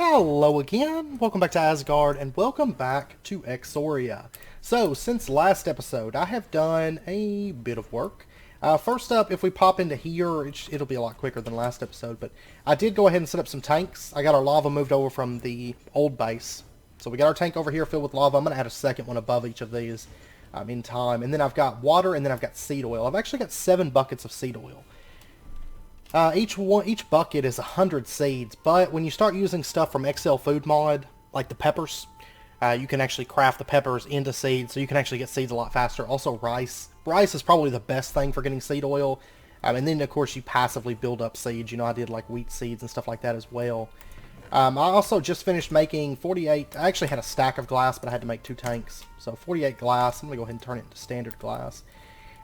Hello again, welcome back to Asgard, and welcome back to Exoria. So, since last episode, I have done a bit of work. First up, if we pop into here, it'll be a lot quicker than last episode, but I did go ahead and set up some tanks. I got our lava moved over from the old base. So we got our tank over here filled with lava. I'm going to add a second one above each of these in time. And then I've got water, and then I've got seed oil. I've actually got 7 buckets of seed oil. Each bucket is 100 seeds, but when you start using stuff from XL Food Mod, like the peppers, you can actually craft the peppers into seeds, so you can actually get seeds a lot faster. Also rice. Rice is probably the best thing for getting seed oil. And then, of course, you passively build up seeds. You know, I did like wheat seeds and stuff like that as well. I also just finished making 48... I actually had a stack of glass, but I had to make 2 tanks. So 48 glass. I'm going to go ahead and turn it into standard glass.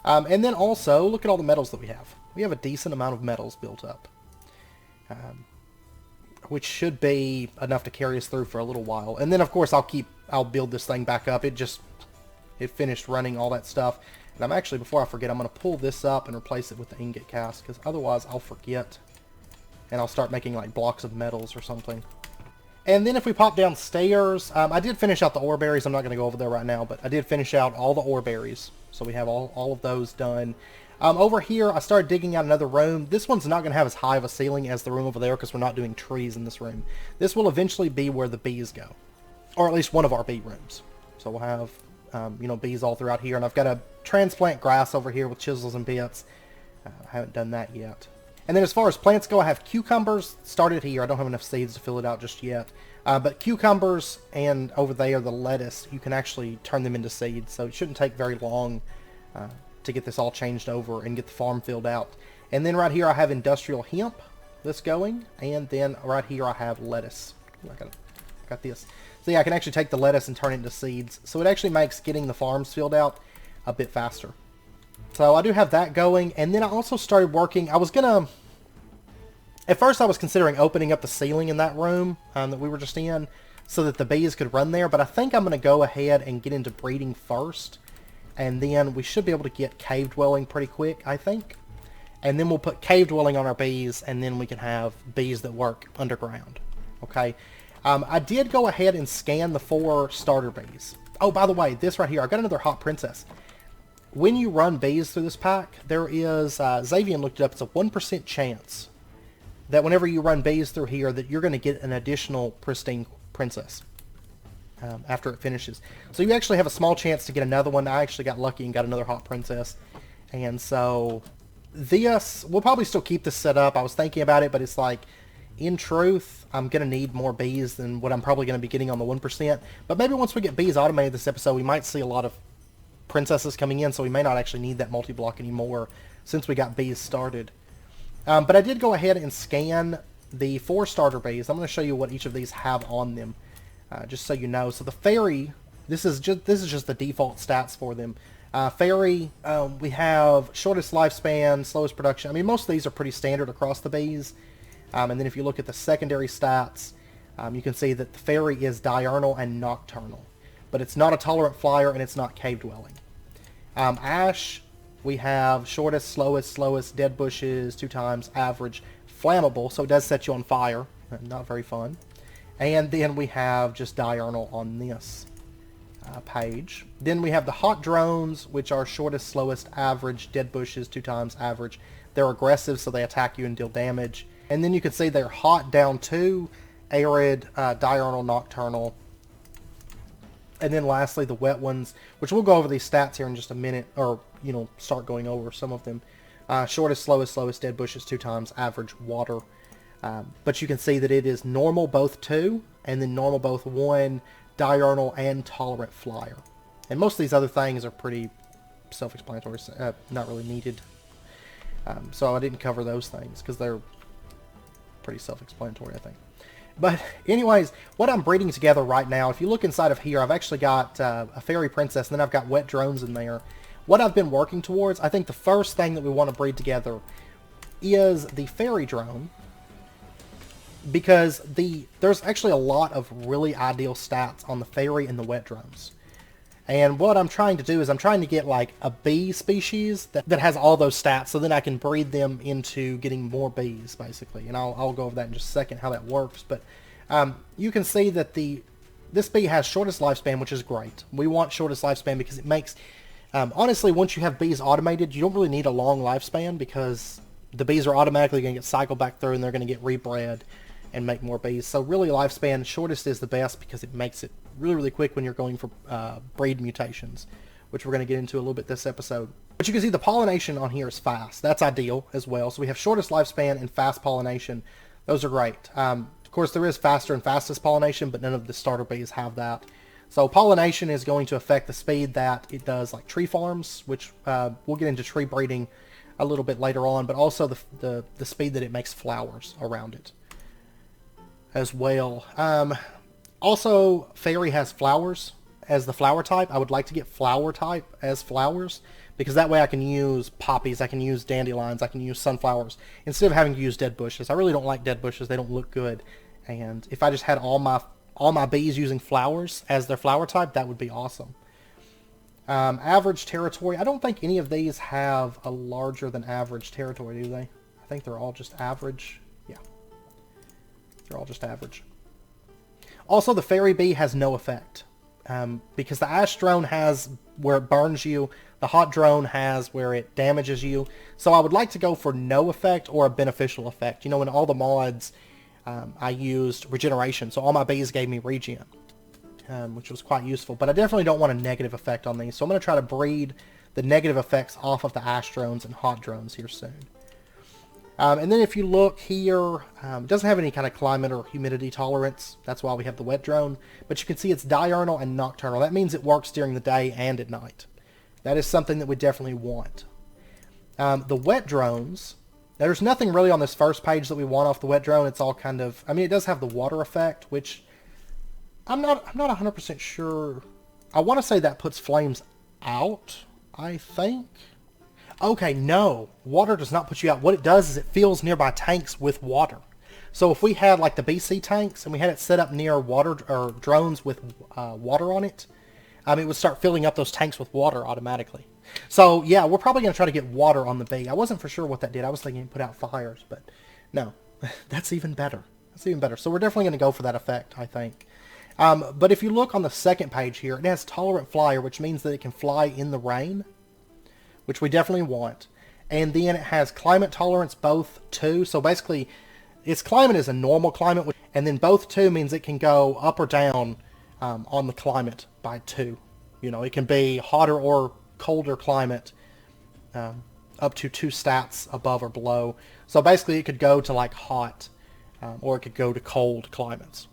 And then also, look at all the metals that we have. We have a decent amount of metals built up, which should be enough to carry us through for a little while. And then, of course, I'll build this thing back up. It finished running all that stuff. And I'm actually, before I forget, I'm going to pull this up and replace it with the ingot cast, because otherwise I'll forget. And I'll start making like blocks of metals or something. And then if we pop downstairs, I did finish out the ore berries. I'm not going to go over there right now, but I did finish out all the ore berries. So we have all of those done. Over here, I started digging out another room. This one's not going to have as high of a ceiling as the room over there because we're not doing trees in this room. This will eventually be where the bees go. Or at least one of our bee rooms. So we'll have, bees all throughout here. And I've got to transplant grass over here with chisels and bits. I haven't done that yet. And then as far as plants go, I have cucumbers started here. I don't have enough seeds to fill it out just yet. But cucumbers and over there, the lettuce, you can actually turn them into seeds. So it shouldn't take very long to get this all changed over and get the farm filled out. And then right here I have industrial hemp that's going. And then right here I have lettuce. I got this. So yeah, I can actually take the lettuce and turn it into seeds. So it actually makes getting the farms filled out a bit faster. So I do have that going. And then I also started working. At first I was considering opening up the ceiling in that room that we were just in so that the bees could run there. But I think I'm going to go ahead and get into breeding first. And then we should be able to get cave dwelling pretty quick, I think. And then we'll put cave dwelling on our bees, and then we can have bees that work underground. Okay. I did go ahead and scan the 4 starter bees. Oh, by the way, this right here, I've got another hot princess. When you run bees through this pack, there is, Xavian looked it up, it's a 1% chance that whenever you run bees through here, that you're going to get an additional pristine princess. After it finishes. So you actually have a small chance to get another one. I actually got lucky and got another hot princess. And so this, we'll probably still keep this set up. I was thinking about it, but it's like, in truth, I'm going to need more bees than what I'm probably going to be getting on the 1%. But maybe once we get bees automated this episode, we might see a lot of princesses coming in, so we may not actually need that multi-block anymore since we got bees started. But I did go ahead and scan the 4 starter bees. I'm going to show you what each of these have on them. Just so you know. So the fairy, this is just the default stats for them. Fairy, we have shortest lifespan, slowest production. I mean, most of these are pretty standard across the bees. And then if you look at the secondary stats, you can see that the fairy is diurnal and nocturnal. But it's not a tolerant flyer, and it's not cave dwelling. Ash, we have shortest, slowest, dead bushes, 2 times, average, flammable, so it does set you on fire. Not very fun. And then we have just diurnal on this page. Then we have the hot drones, which are shortest, slowest, average, dead bushes, 2 times, average. They're aggressive, so they attack you and deal damage. And then you can see they're hot down 2, arid, diurnal, nocturnal. And then lastly, the wet ones, which we'll go over these stats here in just a minute, or, start going over some of them. Shortest, slowest, dead bushes, 2 times, average, water. But you can see that it is normal both 2, and then normal both 1, diurnal, and tolerant flyer. And most of these other things are pretty self-explanatory, not really needed. So I didn't cover those things, because they're pretty self-explanatory, I think. But anyways, what I'm breeding together right now, if you look inside of here, I've actually got a fairy princess, and then I've got wet drones in there. What I've been working towards, I think the first thing that we want to breed together is the fairy drone. Because there's actually a lot of really ideal stats on the fairy and the wet drones. And what I'm trying to do is I'm trying to get like a bee species that has all those stats, so then I can breed them into getting more bees, basically. And I'll go over that in just a second, how that works. But You can see that this bee has shortest lifespan, which is great. We want shortest lifespan because it makes... honestly, once you have bees automated, you don't really need a long lifespan because the bees are automatically going to get cycled back through and they're going to get rebred and make more bees. So really lifespan, shortest is the best because it makes it really, really quick when you're going for breed mutations, which we're going to get into a little bit this episode. But you can see the pollination on here is fast. That's ideal as well. So we have shortest lifespan and fast pollination. Those are great. Of course, there is faster and fastest pollination, but none of the starter bees have that. So pollination is going to affect the speed that it does like tree farms, which we'll get into tree breeding a little bit later on, but also the speed that it makes flowers around it as well. Also, fairy has flowers as the flower type. I would like to get flower type as flowers because that way I can use poppies, I can use dandelions, I can use sunflowers instead of having to use dead bushes. I really don't like dead bushes. They don't look good. And if I just had all my bees using flowers as their flower type, that would be awesome. Average territory. I don't think any of these have a larger than average territory, do they? I think they're all just average. Yeah. They're all just average. Also, the fairy bee has no effect. Because the ash drone has where it burns you, the hot drone has where it damages you. So I would like to go for no effect or a beneficial effect. You know, in all the mods, I used regeneration. So all my bees gave me regen, which was quite useful. But I definitely don't want a negative effect on these. So I'm going to try to breed the negative effects off of the ash drones and hot drones here soon. And then if you look here, it doesn't have any kind of climate or humidity tolerance. That's why we have the wet drone. But you can see it's diurnal and nocturnal. That means it works during the day and at night. That is something that we definitely want. The wet drones, there's nothing really on this first page that we want off the wet drone. It's all kind of, I mean, it does have the water effect, which I'm not 100% sure. I want to say that puts flames out, I think. Okay, no. Water does not put you out. What it does is it fills nearby tanks with water. So if we had like the BC tanks and we had it set up near water or drones with water on it, it would start filling up those tanks with water automatically. So yeah, we're probably going to try to get water on the bee. I wasn't for sure what that did. I was thinking it put out fires, but no. That's even better. That's even better. So we're definitely going to go for that effect, I think. But if you look on the second page here, it has tolerant flyer, which means that it can fly in the rain, which we definitely want. And then it has climate tolerance both 2. So basically, its climate is a normal climate, and then both 2 means it can go up or down on the climate by 2. You know, it can be hotter or colder climate up to 2 stats above or below. So basically, it could go to like hot or it could go to cold climates.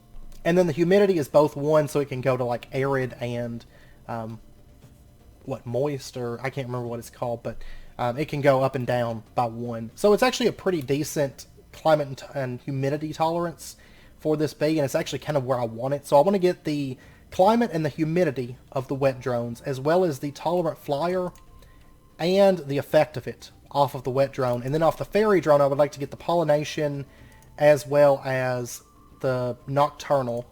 And then the humidity is both 1, so it can go to like arid and moist, or I can't remember what it's called, but it can go up and down by 1. So it's actually a pretty decent climate and humidity tolerance for this bee, and it's actually kind of where I want it. So I want to get the climate and the humidity of the wet drones, as well as the tolerant flyer and the effect of it off of the wet drone. And then off the fairy drone, I would like to get the pollination as well as the nocturnal.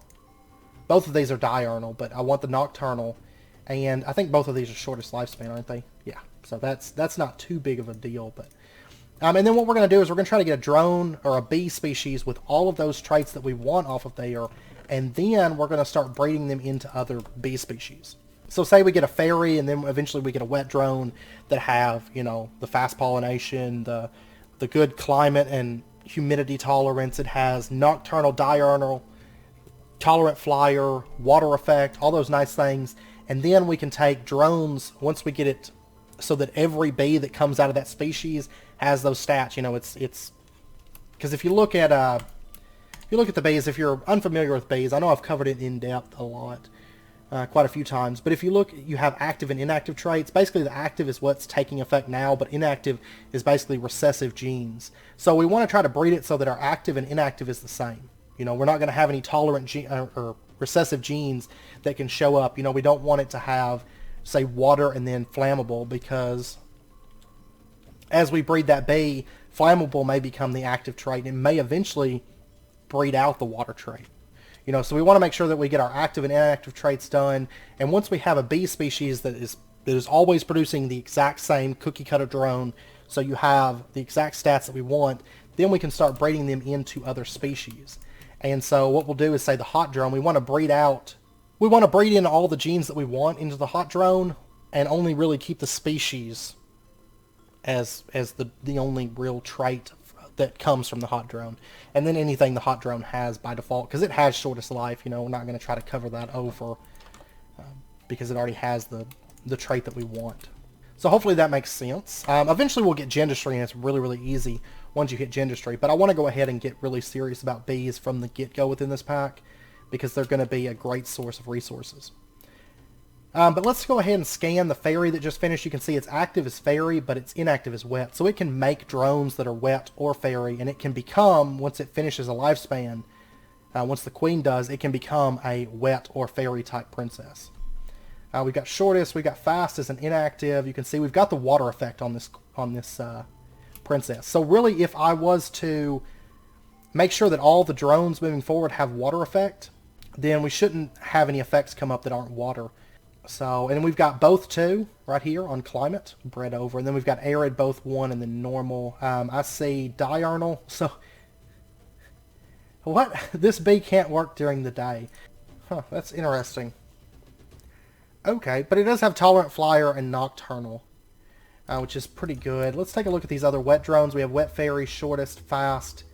Both of these are diurnal, but I want the nocturnal. And I think both of these are shortest lifespan, aren't they? Yeah, so that's not too big of a deal. But and then what we're going to do is we're going to try to get a drone or a bee species with all of those traits that we want off of there, and then we're going to start breeding them into other bee species. So say we get a fairy, and then eventually we get a wet drone that have, you know, the fast pollination, the good climate and humidity tolerance. It has nocturnal, diurnal, tolerant flyer, water effect, all those nice things. And then we can take drones once we get it so that every bee that comes out of that species has those stats. You know, it's because if you look at the bees, if you're unfamiliar with bees, I know I've covered it in depth a lot, quite a few times. But if you look, you have active and inactive traits. Basically, the active is what's taking effect now, but inactive is basically recessive genes. So we want to try to breed it so that our active and inactive is the same. You know, we're not going to have any tolerant or recessive genes that can show up. You know, we don't want it to have, say, water and then flammable, because as we breed that bee, flammable may become the active trait and may eventually breed out the water trait. You know, so we want to make sure that we get our active and inactive traits done. And once we have a bee species that is always producing the exact same cookie cutter drone, so you have the exact stats that we want, then we can start breeding them into other species. And so what we'll do is say the hot drone, we want to breed in all the genes that we want into the hot drone and only really keep the species as the only real trait that comes from the hot drone. And then anything the hot drone has by default, because it has shortest life, you know, we're not going to try to cover that over because it already has the trait that we want. So hopefully that makes sense. Eventually we'll get gendustry, and it's really, really easy once you hit gendustry. But I want to go ahead and get really serious about bees from the get-go within this pack, because they're going to be a great source of resources. But let's go ahead and scan the fairy that just finished. You can see it's active as fairy, but it's inactive as wet. So it can make drones that are wet or fairy, and it can become, once it finishes a lifespan, once the queen does, it can become a wet or fairy type princess. We've got shortest, we've got fast as an inactive. You can see we've got the water effect on this princess. So really, if I was to make sure that all the drones moving forward have water effect, then we shouldn't have any effects come up that aren't water. So, and we've got both 2 right here on climate, bred over. And then we've got arid, both 1, and then normal. I see diurnal. So, what? This bee can't work during the day. Huh, that's interesting. Okay, but it does have tolerant flyer and nocturnal, which is pretty good. Let's take a look at these other wet drones. We have wet fairy, shortest, fast.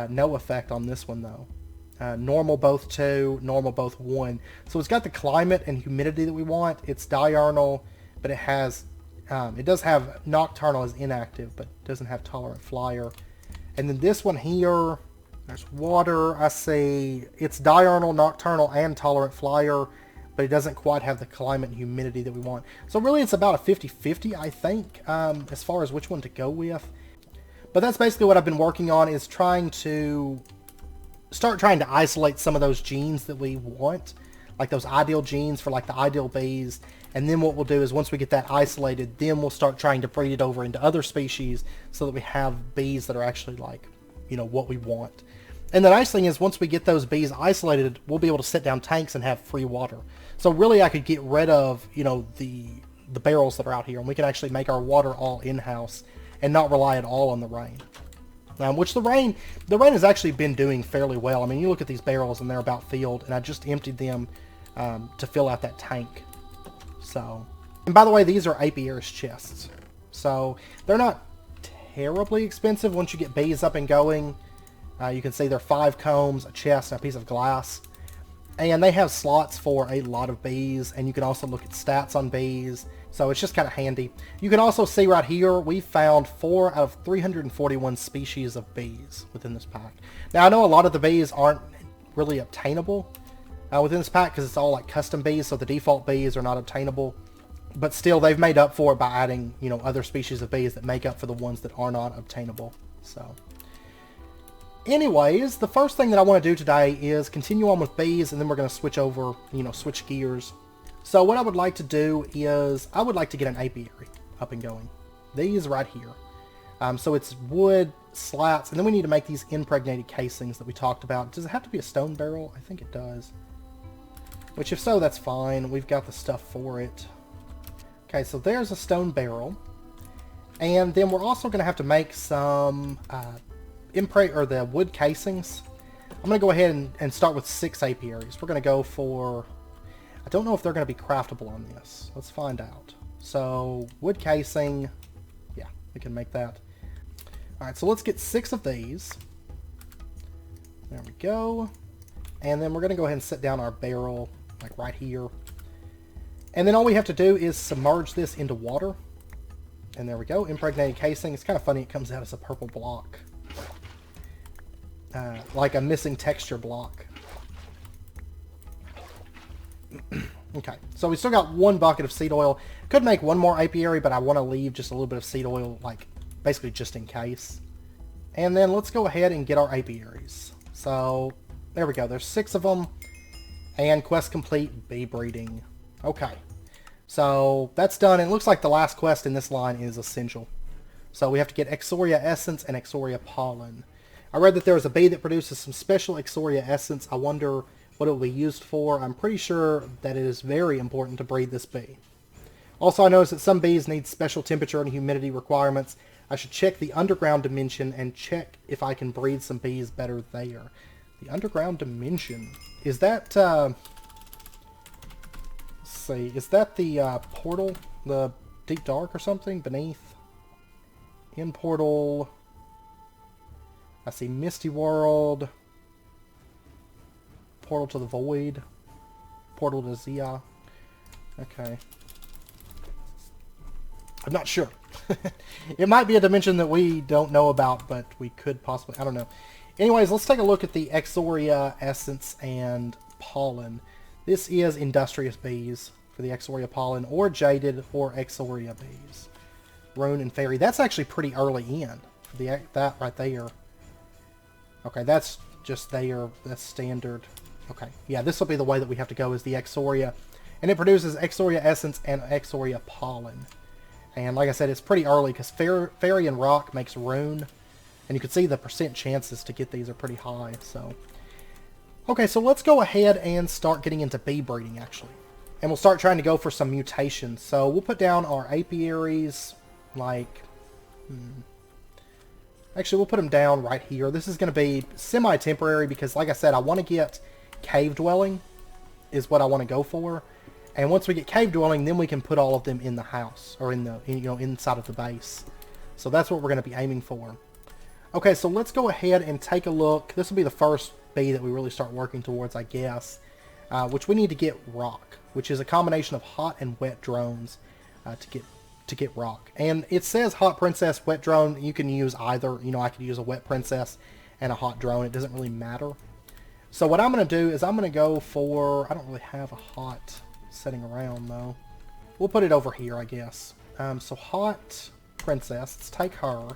No effect on this one, though. Normal both 2, normal both 1. So it's got the climate and humidity that we want. It's diurnal, but it has, it does have nocturnal as inactive, but doesn't have tolerant flyer. And then this one here, there's water. I see it's diurnal, nocturnal, and tolerant flyer, but it doesn't quite have the climate and humidity that we want. So really it's about a 50-50, I think, as far as which one to go with. But that's basically what I've been working on, is trying to isolate some of those genes that we want, like those ideal genes for like the ideal bees. And then what we'll do is once we get that isolated, then we'll start trying to breed it over into other species so that we have bees that are actually like, you know, what we want. And the nice thing is once we get those bees isolated, we'll be able to set down tanks and have free water. So really I could get rid of, you know, the barrels that are out here, and we can actually make our water all in-house and not rely at all on the rain. Which the rain has actually been doing fairly well. I mean, you look at these barrels and they're about filled, and I just emptied them to fill out that tank. So, and by the way, these are apiaries chests. So they're not terribly expensive once you get bees up and going. You can see they're 5 combs, a chest, and a piece of glass. And they have slots for a lot of bees, and you can also look at stats on bees. So it's just kind of handy. You can also see right here, we found 4 out of 341 species of bees within this pack. Now, I know a lot of the bees aren't really obtainable within this pack because it's all like custom bees, so the default bees are not obtainable. But still, they've made up for it by adding, you know, other species of bees that make up for the ones that are not obtainable. So, anyways, the first thing that I want to do today is continue on with bees, and then we're going to switch over, you know, switch gears. So what I would like to do is, I would like to get an apiary up and going. These right here. So it's wood, slats, and then we need to make these impregnated casings that we talked about. Does it have to be a stone barrel? I think it does. Which if so, that's fine. We've got the stuff for it. Okay, so there's a stone barrel. And then we're also going to have to make some the wood casings. I'm going to go ahead and start with 6 apiaries. We're going to go for... I don't know if they're going to be craftable on this. Let's find out. So, wood casing. Yeah, we can make that. Alright, so let's get 6 of these. There we go. And then we're going to go ahead and set down our barrel, like right here. And then all we have to do is submerge this into water. And there we go, impregnated casing. It's kind of funny, it comes out as a purple block. Like a missing texture block. Okay, so we still got 1 bucket of seed oil. Could make 1 more apiary, but I want to leave just a little bit of seed oil, like, basically just in case. And then let's go ahead and get our apiaries. So, there we go. There's 6 of them. And quest complete, bee breeding. Okay. So, that's done. It looks like the last quest in this line is essential. So, we have to get Exoria essence and Exoria pollen. I read that there is a bee that produces some special Exoria essence. I wonder what it will be used for. I'm pretty sure that it is very important to breed this bee. Also, I noticed that some bees need special temperature and humidity requirements. I should check the underground dimension and check if I can breed some bees better there. The underground dimension. Is that, let's see, is that the portal? The deep dark or something? Beneath? In portal. I see Misty World. Portal to the Void. Portal to Zia. Okay. I'm not sure. It might be a dimension that we don't know about, but we could possibly... I don't know. Anyways, let's take a look at the Exoria Essence and Pollen. This is Industrious Bees for the Exoria Pollen, or Jaded, or Exoria Bees. Rune and Fairy. That's actually pretty early in. For the, that right there. Okay, that's just there. That's standard. Okay, yeah, this will be the way that we have to go, is the Exoria. And it produces Exoria Essence and Exoria Pollen. And like I said, it's pretty early because Fairy and Rock makes Rune. And you can see the percent chances to get these are pretty high. So, okay, so let's go ahead and start getting into bee breeding, actually. And we'll start trying to go for some mutations. So we'll put down our apiaries, like... Actually, we'll put them down right here. This is going to be semi-temporary because, like I said, I want to get cave dwelling is what I want to go for. And once we get cave dwelling, then we can put all of them in the house or in the inside of the base. So that's what we're going to be aiming for. Okay, so let's go ahead and take a look. This will be the first bee that we really start working towards, I guess. Which we need to get rock, which is a combination of hot and wet drones to get rock. And it says hot princess, wet drone. You can use either. You know, I could use a wet princess and a hot drone. It doesn't really matter. So what I'm going to do is I'm going to go for... I don't really have a hot setting around, though. We'll put it over here, I guess. So hot princess. Let's take her.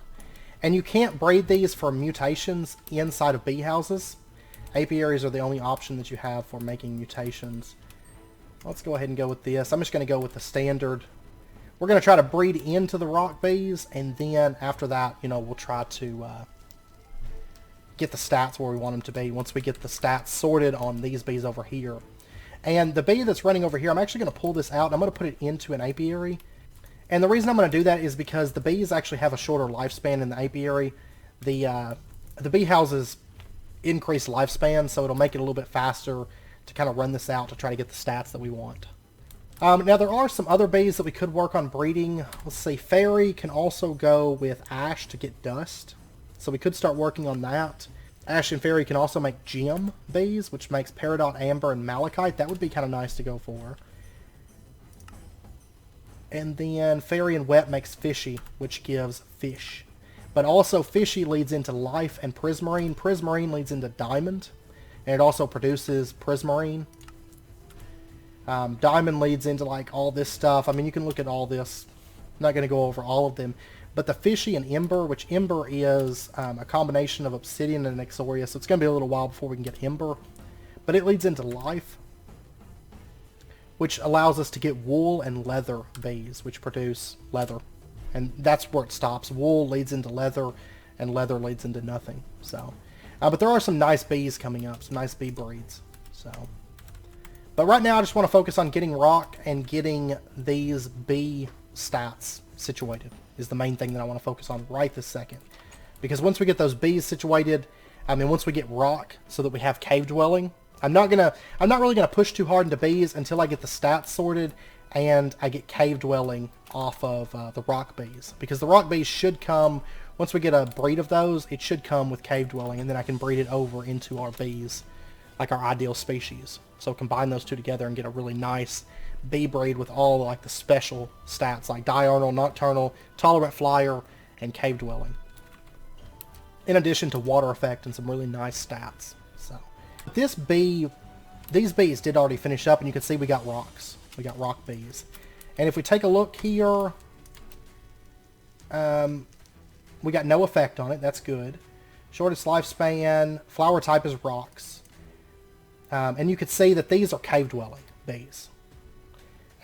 And you can't breed these for mutations inside of bee houses. Apiaries are the only option that you have for making mutations. Let's go ahead and go with this. I'm just going to go with the standard. We're going to try to breed into the rock bees, and then after that, you know, we'll try to get the stats where we want them to be once we get the stats sorted on these bees over here. And the bee that's running over here, I'm actually going to pull this out, and I'm going to put it into an apiary. And the reason I'm going to do that is because the bees actually have a shorter lifespan in the apiary. The bee houses increase lifespan, so it'll make it a little bit faster to kind of run this out to try to get the stats that we want. Now there are some other bees that we could work on breeding. Let's see, Fairy can also go with Ash to get dust. So we could start working on that. Ash and Fairy can also make gem bees, which makes Peridot, Amber, and Malachite. That would be kind of nice to go for. And then Fairy and Wet makes Fishy, which gives fish. But also Fishy leads into Life and Prismarine. Prismarine leads into Diamond. And it also produces Prismarine. Diamond leads into like all this stuff. I mean, you can look at all this. I'm not going to go over all of them. But the Fishy and Ember, which Ember is a combination of Obsidian and Exoria, so it's going to be a little while before we can get Ember. But it leads into Life, which allows us to get wool and leather bees, which produce leather. And that's where it stops. Wool leads into leather, and leather leads into nothing. So, but there are some nice bees coming up, some nice bee breeds. So, but right now I just want to focus on getting rock and getting these bee stats situated is the main thing that I want to focus on right this second. Because once we get those bees situated, I mean, once we get rock so that we have cave dwelling, I'm not really gonna push too hard into bees until I get the stats sorted and I get cave dwelling off of the rock bees. Because the rock bees should come, once we get a breed of those, it should come with cave dwelling, and then I can breed it over into our bees, like our ideal species. So combine those two together and get a really nice bee breed with all like the special stats like diurnal, nocturnal, tolerant flyer, and cave dwelling. In addition to water effect and some really nice stats. So these bees did already finish up, and you can see we got rocks. We got rock bees. And if we take a look here, we got no effect on it. That's good. Shortest lifespan, flower type is rocks. And you can see that these are cave dwelling bees.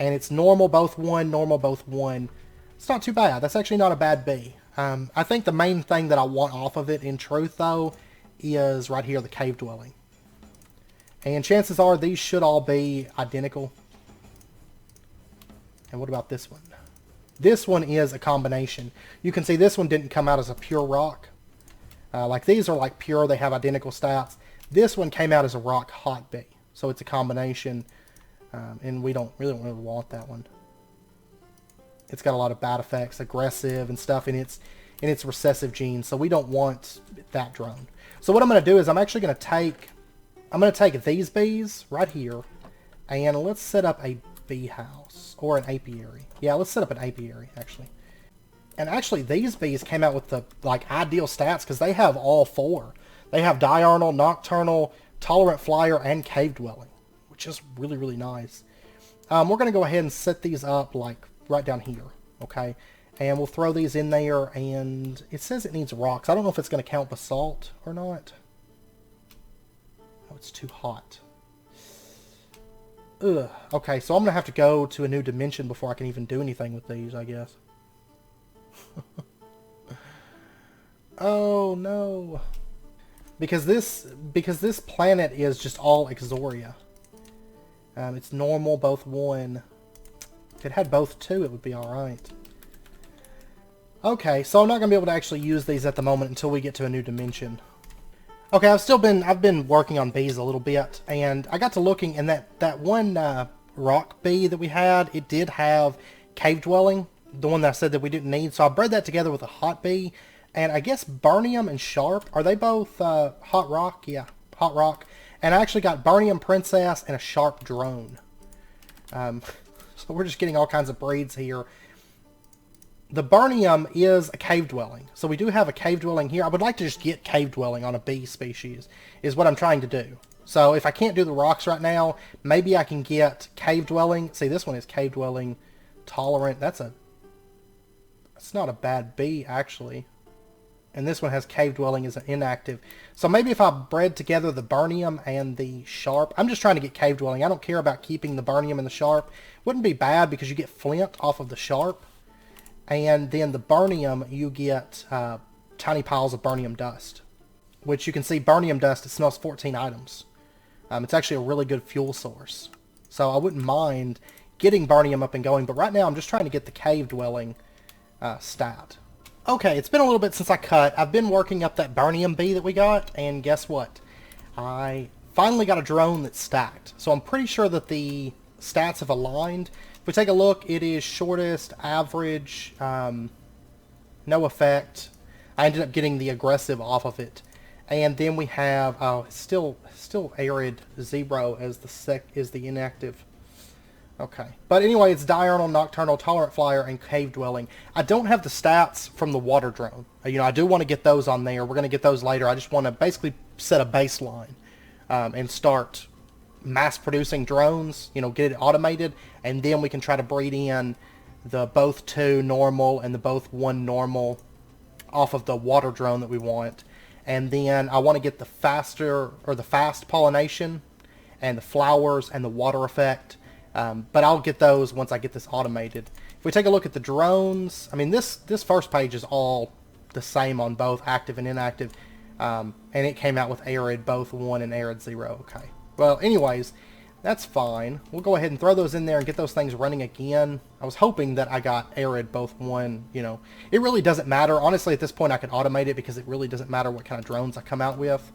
And it's normal both 1, normal both 1. It's not too bad. That's actually not a bad bee. I think the main thing that I want off of it, in truth, though, is right here, the cave dwelling. And chances are these should all be identical. And what about this one? This one is a combination. You can see this one didn't come out as a pure rock. Like these are like pure, they have identical stats. This one came out as a rock hot bee, so it's a combination, and we don't really want that one. It's got a lot of bad effects, aggressive and stuff in its recessive gene, so we don't want that drone. So what I'm going to do is I'm actually going to take these bees right here, and let's set up a bee house or an apiary. Yeah, let's set up an apiary actually. And actually, these bees came out with the ideal stats because they have all 4. They have diurnal, nocturnal, tolerant flyer, and cave dwelling, which is really, really nice. We're going to go ahead and set these up right down here, okay? And we'll throw these in there, and it says it needs rocks. I don't know if it's going to count basalt or not. Oh, it's too hot. Ugh. Okay, so I'm going to have to go to a new dimension before I can even do anything with these, I guess. Oh, no. Because this planet is just all Exoria. It's normal, both 1. If it had both 2, it would be alright. Okay, so I'm not going to be able to actually use these at the moment until we get to a new dimension. Okay, I've been working on bees a little bit, and I got to looking, and that one rock bee that we had, it did have cave dwelling, the one that I said that we didn't need, so I bred that together with a hot bee, and I guess Burnium and Sharp, are they both hot rock? Yeah, hot rock. And I actually got Burnium Princess and a Sharp drone. So we're just getting all kinds of breeds here. The Burnium is a cave dwelling. So we do have a cave dwelling here. I would like to just get cave dwelling on a bee species, is what I'm trying to do. So if I can't do the rocks right now, maybe I can get cave dwelling. See, this one is cave dwelling tolerant. That's not a bad bee, actually. And this one has cave dwelling as an inactive. So maybe if I bred together the Burnium and the Sharp, I'm just trying to get cave dwelling. I don't care about keeping the Burnium and the Sharp. Wouldn't be bad because you get flint off of the Sharp. And then the Burnium, you get tiny piles of Burnium dust. Which you can see Burnium dust, it smells 14 items. It's actually a really good fuel source. So I wouldn't mind getting Burnium up and going. But right now I'm just trying to get the cave dwelling stat. Okay, it's been a little bit since I cut. I've been working up that Burnium bee that we got, and guess what? I finally got a drone that's stacked. So I'm pretty sure that the stats have aligned. If we take a look, it is shortest, average, no effect. I ended up getting the aggressive off of it. And then we have, oh, it's still arid 0 as the inactive. Okay. But anyway, it's diurnal, nocturnal, tolerant flyer, and cave dwelling. I don't have the stats from the water drone. I do want to get those on there. We're going to get those later. I just want to basically set a baseline and start mass producing drones, get it automated, and then we can try to breed in the both 2 normal and the both 1 normal off of the water drone that we want. And then I want to get the fast pollination and the flowers and the water effect. But I'll get those once I get this automated. If we take a look at the drones, I mean, this first page is all the same on both active and inactive. And it came out with arid both 1 and arid 0. Okay. Well, anyways, that's fine. We'll go ahead and throw those in there and get those things running again. I was hoping that I got arid both 1, It really doesn't matter. Honestly, at this point, I can automate it because it really doesn't matter what kind of drones I come out with.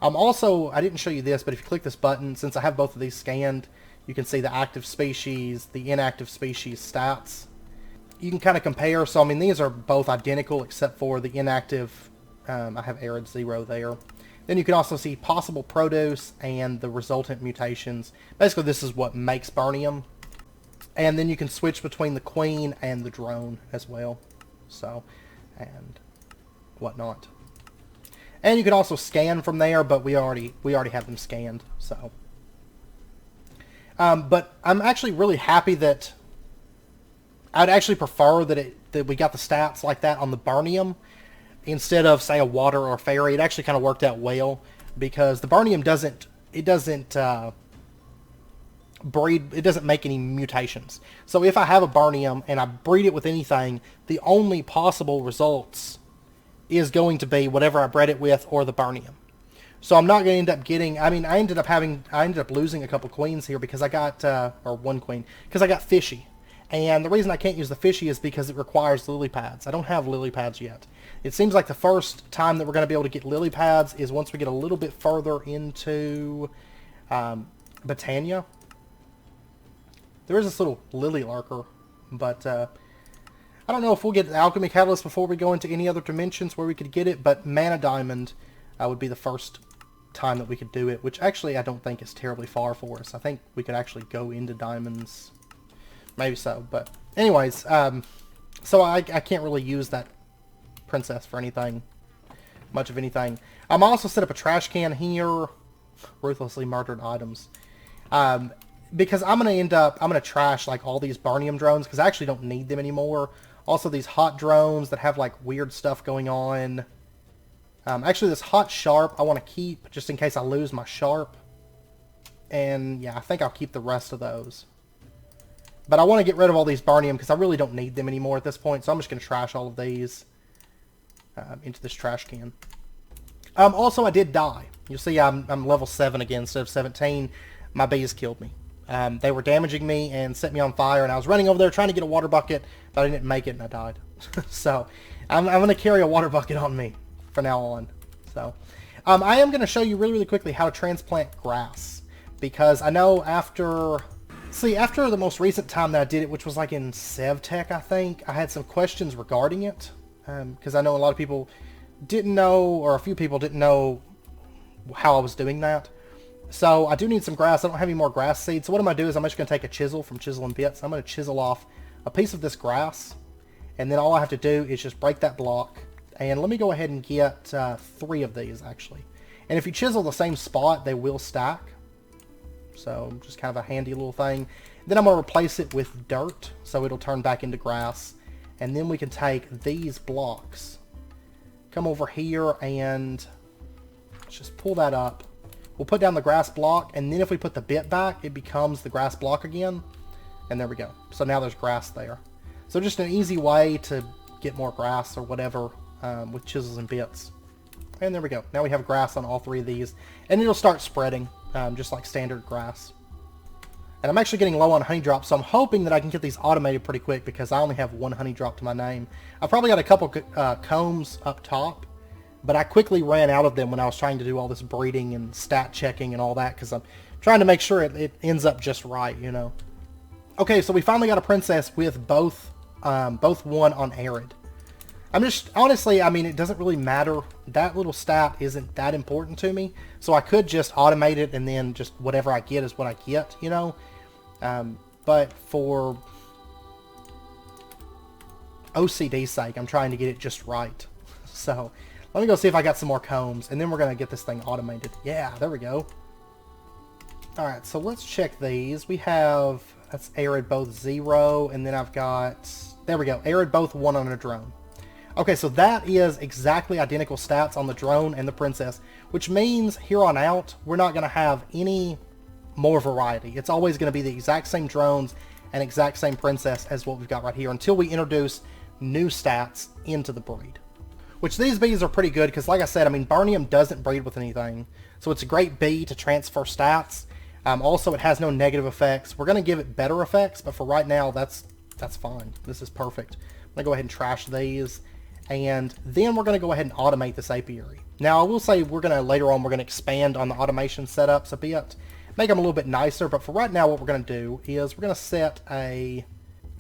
Also, I didn't show you this, but if you click this button, since I have both of these scanned, you can see the active species, the inactive species stats. You can kind of compare. So, I mean, these are both identical except for the inactive. I have arid 0 there. Then you can also see possible produce and the resultant mutations. Basically, this is what makes Burnium. And then you can switch between the queen and the drone as well. So, and whatnot. And you can also scan from there, but we already have them scanned. So. But I'm actually really happy that I'd actually prefer that we got the stats like that on the Burnium instead of, say, a water or a fairy. It actually kind of worked out well because the Burnium doesn't breed, it doesn't make any mutations. So if I have a Burnium and I breed it with anything, the only possible results is going to be whatever I bred it with or the Burnium. So I'm not going to end up getting, I mean, I ended up losing a couple queens here because I got, or 1 queen, because I got fishy. And the reason I can't use the fishy is because it requires lily pads. I don't have lily pads yet. It seems like the first time that we're going to be able to get lily pads is once we get a little bit further into Botania. There is this little lily lurker, but I don't know if we'll get the alchemy catalyst before we go into any other dimensions where we could get it, but mana diamond would be the first time that we could do it, which actually I don't think is terribly far for us. I think we could actually go into diamonds. Maybe so, but anyways, so I can't really use that princess for anything, much of anything. I'm also set up a trash can here, ruthlessly murdered items, because I'm gonna trash like all these Barnium drones because I actually don't need them anymore. Also these hot drones that have like weird stuff going on. Actually this hot sharp I want to keep just in case I lose my sharp, and yeah, I think I'll keep the rest of those. But I want to get rid of all these Barnium because I really don't need them anymore at this point. So I'm just going to trash all of these into this trash can. Also, I did die. You'll see I'm level 7 again instead of 17. My bees killed me. They were damaging me and set me on fire. And I was running over there trying to get a water bucket, but I didn't make it and I died. So I'm going to carry a water bucket on me from now on. So I am going to show you really, really quickly how to transplant grass. Because I know after the most recent time that I did it, which was like in SevTech, I think, I had some questions regarding it. Because I know a lot of people didn't know, or a few people didn't know how I was doing that. So I do need some grass. I don't have any more grass seeds. So what I'm going to do is I'm just going to take a chisel from Chisel and Bits. I'm going to chisel off a piece of this grass. And then all I have to do is just break that block. And let me go ahead and get 3 of these, actually. And if you chisel the same spot, they will stack. So just kind of a handy little thing. Then I'm going to replace it with dirt so it'll turn back into grass. And then we can take these blocks, come over here and let's just pull that up. We'll put down the grass block, and then if we put the bit back, it becomes the grass block again. And there we go. So now there's grass there. So just an easy way to get more grass or whatever with chisels and bits. And there we go. Now we have grass on all 3 of these. And it'll start spreading. Just like standard grass. And I'm actually getting low on honey drops, so I'm hoping that I can get these automated pretty quick because I only have 1 honey drop to my name. I've probably got a couple combs up top, but I quickly ran out of them when I was trying to do all this breeding and stat checking and all that because I'm trying to make sure it ends up just right, you know. Okay, so we finally got a princess with both one on arid. I'm just, honestly, I mean, it doesn't really matter. That little stat isn't that important to me. So I could just automate it and then just whatever I get is what I get, you know. But for OCD's sake, I'm trying to get it just right. So let me go see if I got some more combs and then we're going to get this thing automated. Yeah, there we go. Alright, so let's check these. We have, that's arid both 0 and then I've got, there we go, arid both 1 on a drone. Okay, so that is exactly identical stats on the drone and the princess, which means here on out, we're not going to have any more variety. It's always going to be the exact same drones and exact same princess as what we've got right here until we introduce new stats into the breed. Which these bees are pretty good because, like I said, I mean, Barnium doesn't breed with anything. So it's a great bee to transfer stats. Also, it has no negative effects. We're going to give it better effects, but for right now, that's fine. This is perfect. I'm going to go ahead and trash these. And then we're going to go ahead and automate this apiary. Now, I will say later on, we're going to expand on the automation setups a bit. Make them a little bit nicer, but for right now, what we're going to do is we're going to set a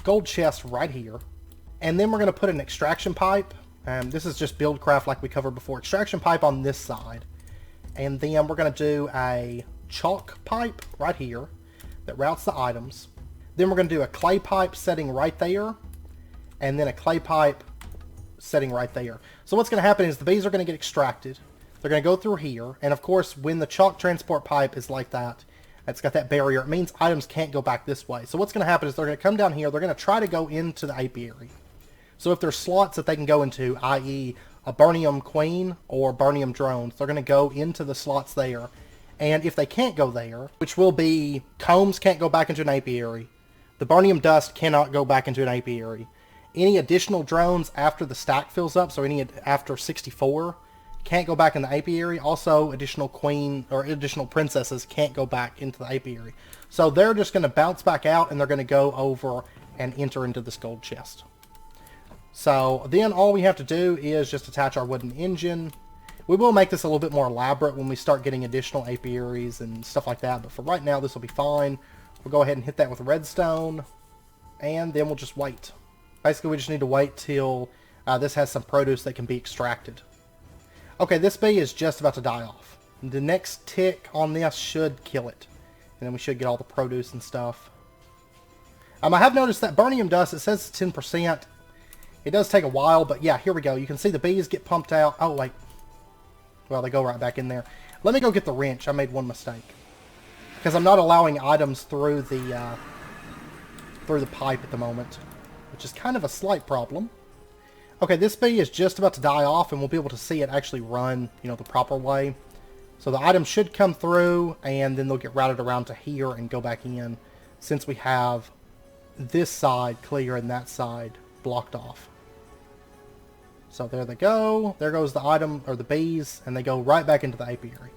gold chest right here. And then we're going to put an extraction pipe. This is just buildcraft like we covered before. Extraction pipe on this side. And then we're going to do a chalk pipe right here that routes the items. Then we're going to do a clay pipe setting right there. And then a clay pipe setting right there. So what's going to happen is the bees are going to get extracted. They're going to go through here. And of course, when the chalk transport pipe is like that, it's got that barrier, it means items can't go back this way. So what's going to happen is they're going to come down here. They're going to try to go into the apiary. So if there's slots that they can go into, i.e. a Barnium Queen or Barnium drones, they're going to go into the slots there. And if they can't go there, which will be combs can't go back into an apiary. The Barnium dust cannot go back into an apiary. Any additional drones after the stack fills up, so any after 64, can't go back in the apiary. Also, additional queen or additional princesses can't go back into the apiary. So they're just going to bounce back out and they're going to go over and enter into this gold chest. So then all we have to do is just attach our wooden engine. We will make this a little bit more elaborate when we start getting additional apiaries and stuff like that, but for right now this will be fine. We'll go ahead and hit that with redstone, and then we'll just wait. Basically we just need to wait till this has some produce that can be extracted. Okay, this bee is just about to die off. The next tick on this should kill it, and then we should get all the produce and stuff. I have noticed that burnium dust, it says 10%. It does take a while, but yeah, here we go. You can see the bees get pumped out. Oh, wait. Well, they go right back in there. Let me go get the wrench. I made one mistake. Because I'm not allowing items through the pipe at the moment, which is kind of a slight problem. Okay, this bee is just about to die off, and we'll be able to see it actually run, you know, the proper way. So the items should come through, and then they'll get routed around to here and go back in, since we have this side clear and that side blocked off. So there they go. There goes the item, or the bees, and they go right back into the apiary.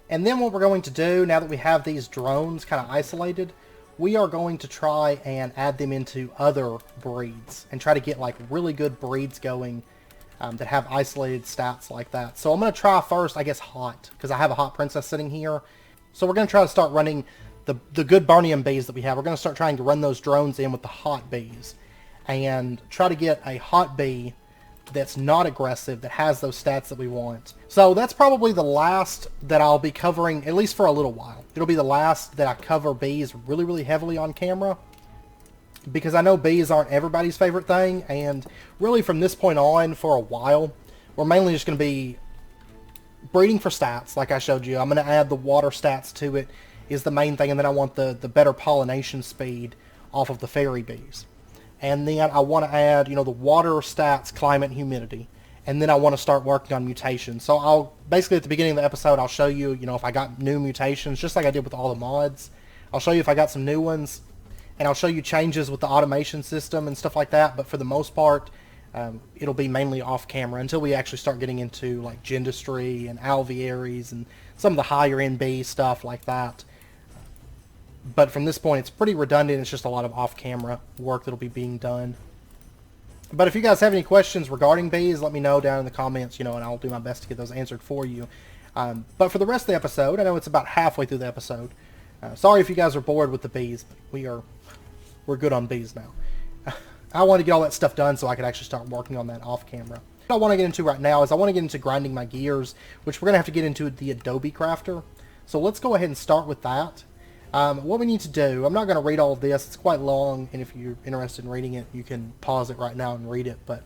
And then what we're going to do, now that we have these drones kind of isolated, we are going to try and add them into other breeds and try to get like really good breeds going that have isolated stats like that. So I'm going to try first, I guess, hot, because I have a hot princess sitting here. So we're going to try to start running the good burnium bees that we have. We're going to start trying to run those drones in with the hot bees and try to get a hot bee that's not aggressive, that has those stats that we want. So that's probably the last that I'll be covering, at least for a little while. It'll be the last that I cover bees really, really heavily on camera, because I know bees aren't everybody's favorite thing, and really from this point on, for a while, we're mainly just going to be breeding for stats, like I showed you. I'm going to add the water stats to it, is the main thing, and then I want the better pollination speed off of the fairy bees. And then I want to add, you know, the water stats, climate, and humidity. And then I want to start working on mutations. So I'll, basically at the beginning of the episode, I'll show you, you know, if I got new mutations, just like I did with all the mods. I'll show you if I got some new ones. And I'll show you changes with the automation system and stuff like that. But for the most part, it'll be mainly off camera until we actually start getting into like Gendustry and Alvearies and some of the higher end bee stuff like that. But from this point, it's pretty redundant. It's just a lot of off-camera work that'll be being done. But if you guys have any questions regarding bees, let me know down in the comments, you know, and I'll do my best to get those answered for you. But for the rest of the episode, I know it's about halfway through the episode. Sorry if you guys are bored with the bees, but we're good on bees now. I want to get all that stuff done so I can actually start working on that off-camera. What I want to get into right now is I want to get into grinding my gears, which we're going to have to get into the Adobe crafter. So let's go ahead and start with that. What we need to do, I'm not going to read all of this, it's quite long, and if you're interested in reading it, you can pause it right now and read it, but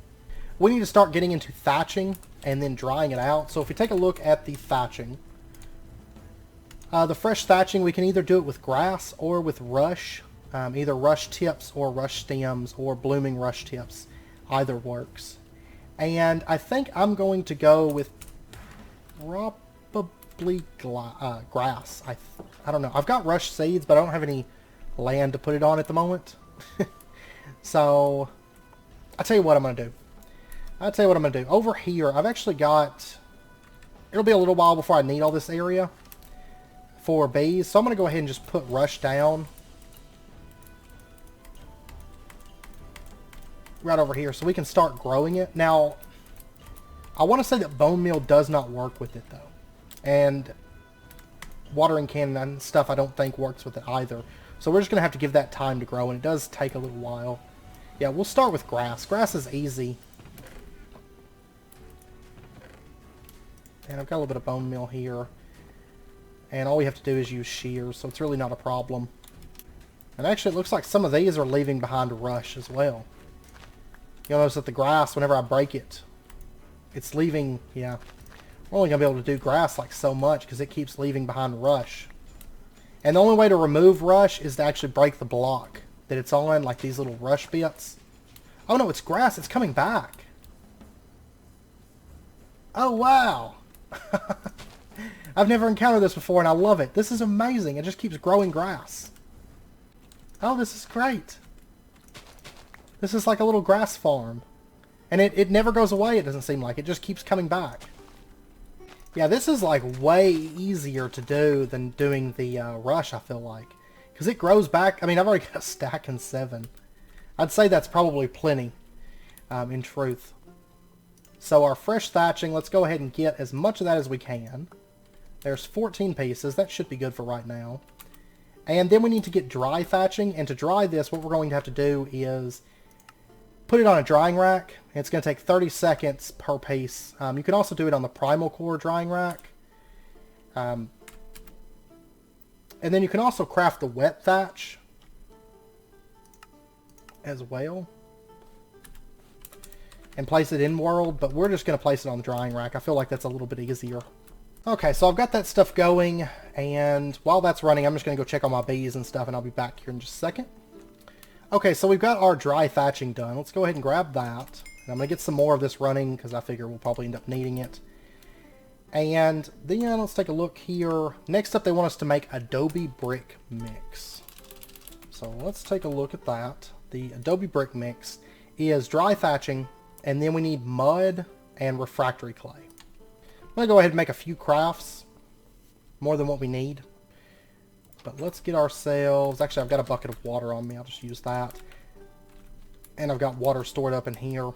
we need to start getting into thatching and then drying it out. So if we take a look at the thatching, the fresh thatching, we can either do it with grass or with rush, either rush tips or rush stems or blooming rush tips, either works. And I think I'm going to go with probably grass. I don't know. I've got rush seeds, but I don't have any land to put it on at the moment. So, I'll tell you what I'm going to do. Over here, I've actually got... It'll be a little while before I need all this area for bees. So I'm going to go ahead and just put rush down. Right over here, so we can start growing it. Now, I want to say that bone meal does not work with it, though. And watering can and stuff I don't think works with it either. So we're just going to have to give that time to grow, and it does take a little while. Yeah, we'll start with grass. Grass is easy. And I've got a little bit of bone meal here. And all we have to do is use shears, so it's really not a problem. And actually it looks like some of these are leaving behind rush as well. You'll notice that the grass, whenever I break it, it's leaving, yeah. We're only going to be able to do grass like so much because it keeps leaving behind rush. And the only way to remove rush is to actually break the block that it's on, like these little rush bits. Oh no, it's grass. It's coming back. Oh wow. I've never encountered this before and I love it. This is amazing. It just keeps growing grass. Oh, this is great. This is like a little grass farm. And it never goes away, it doesn't seem like. It just keeps coming back. Yeah, this is like way easier to do than doing the rush, I feel like. Because it grows back. I mean, I've already got a stack in 7. I'd say that's probably plenty, in truth. So our fresh thatching, let's go ahead and get as much of that as we can. There's 14 pieces. That should be good for right now. And then we need to get dry thatching. And to dry this, what we're going to have to do is put it on a drying rack. It's going to take 30 seconds per piece. You can also do it on the primal core drying rack. And then you can also craft the wet thatch as well. And place it in world, but we're just going to place it on the drying rack. I feel like that's a little bit easier. Okay, so I've got that stuff going, and while that's running, I'm just going to go check on my bees and stuff, and I'll be back here in just a second. Okay, so we've got our dry thatching done. Let's go ahead and grab that. And I'm going to get some more of this running, because I figure we'll probably end up needing it. And then let's take a look here. Next up, they want us to make Adobe brick mix. So let's take a look at that. The Adobe brick mix is dry thatching, and then we need mud and refractory clay. I'm going to go ahead and make a few crafts, more than what we need. But let's get ourselves... Actually, I've got a bucket of water on me. I'll just use that. And I've got water stored up in here.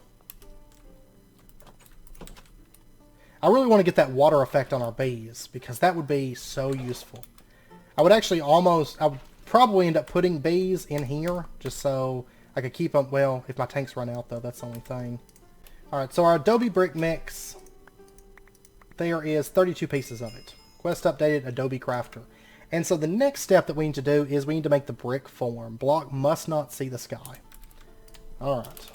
I really want to get that water effect on our bees, because that would be so useful. I would actually I would probably end up putting bees in here, just so I could keep them... Well, if my tanks run out, though, that's the only thing. Alright, so our Adobe brick mix, there is 32 pieces of it. Quest updated, Adobe Crafter. And so the next step that we need to do is we need to make the brick form. Block must not see the sky. Alright.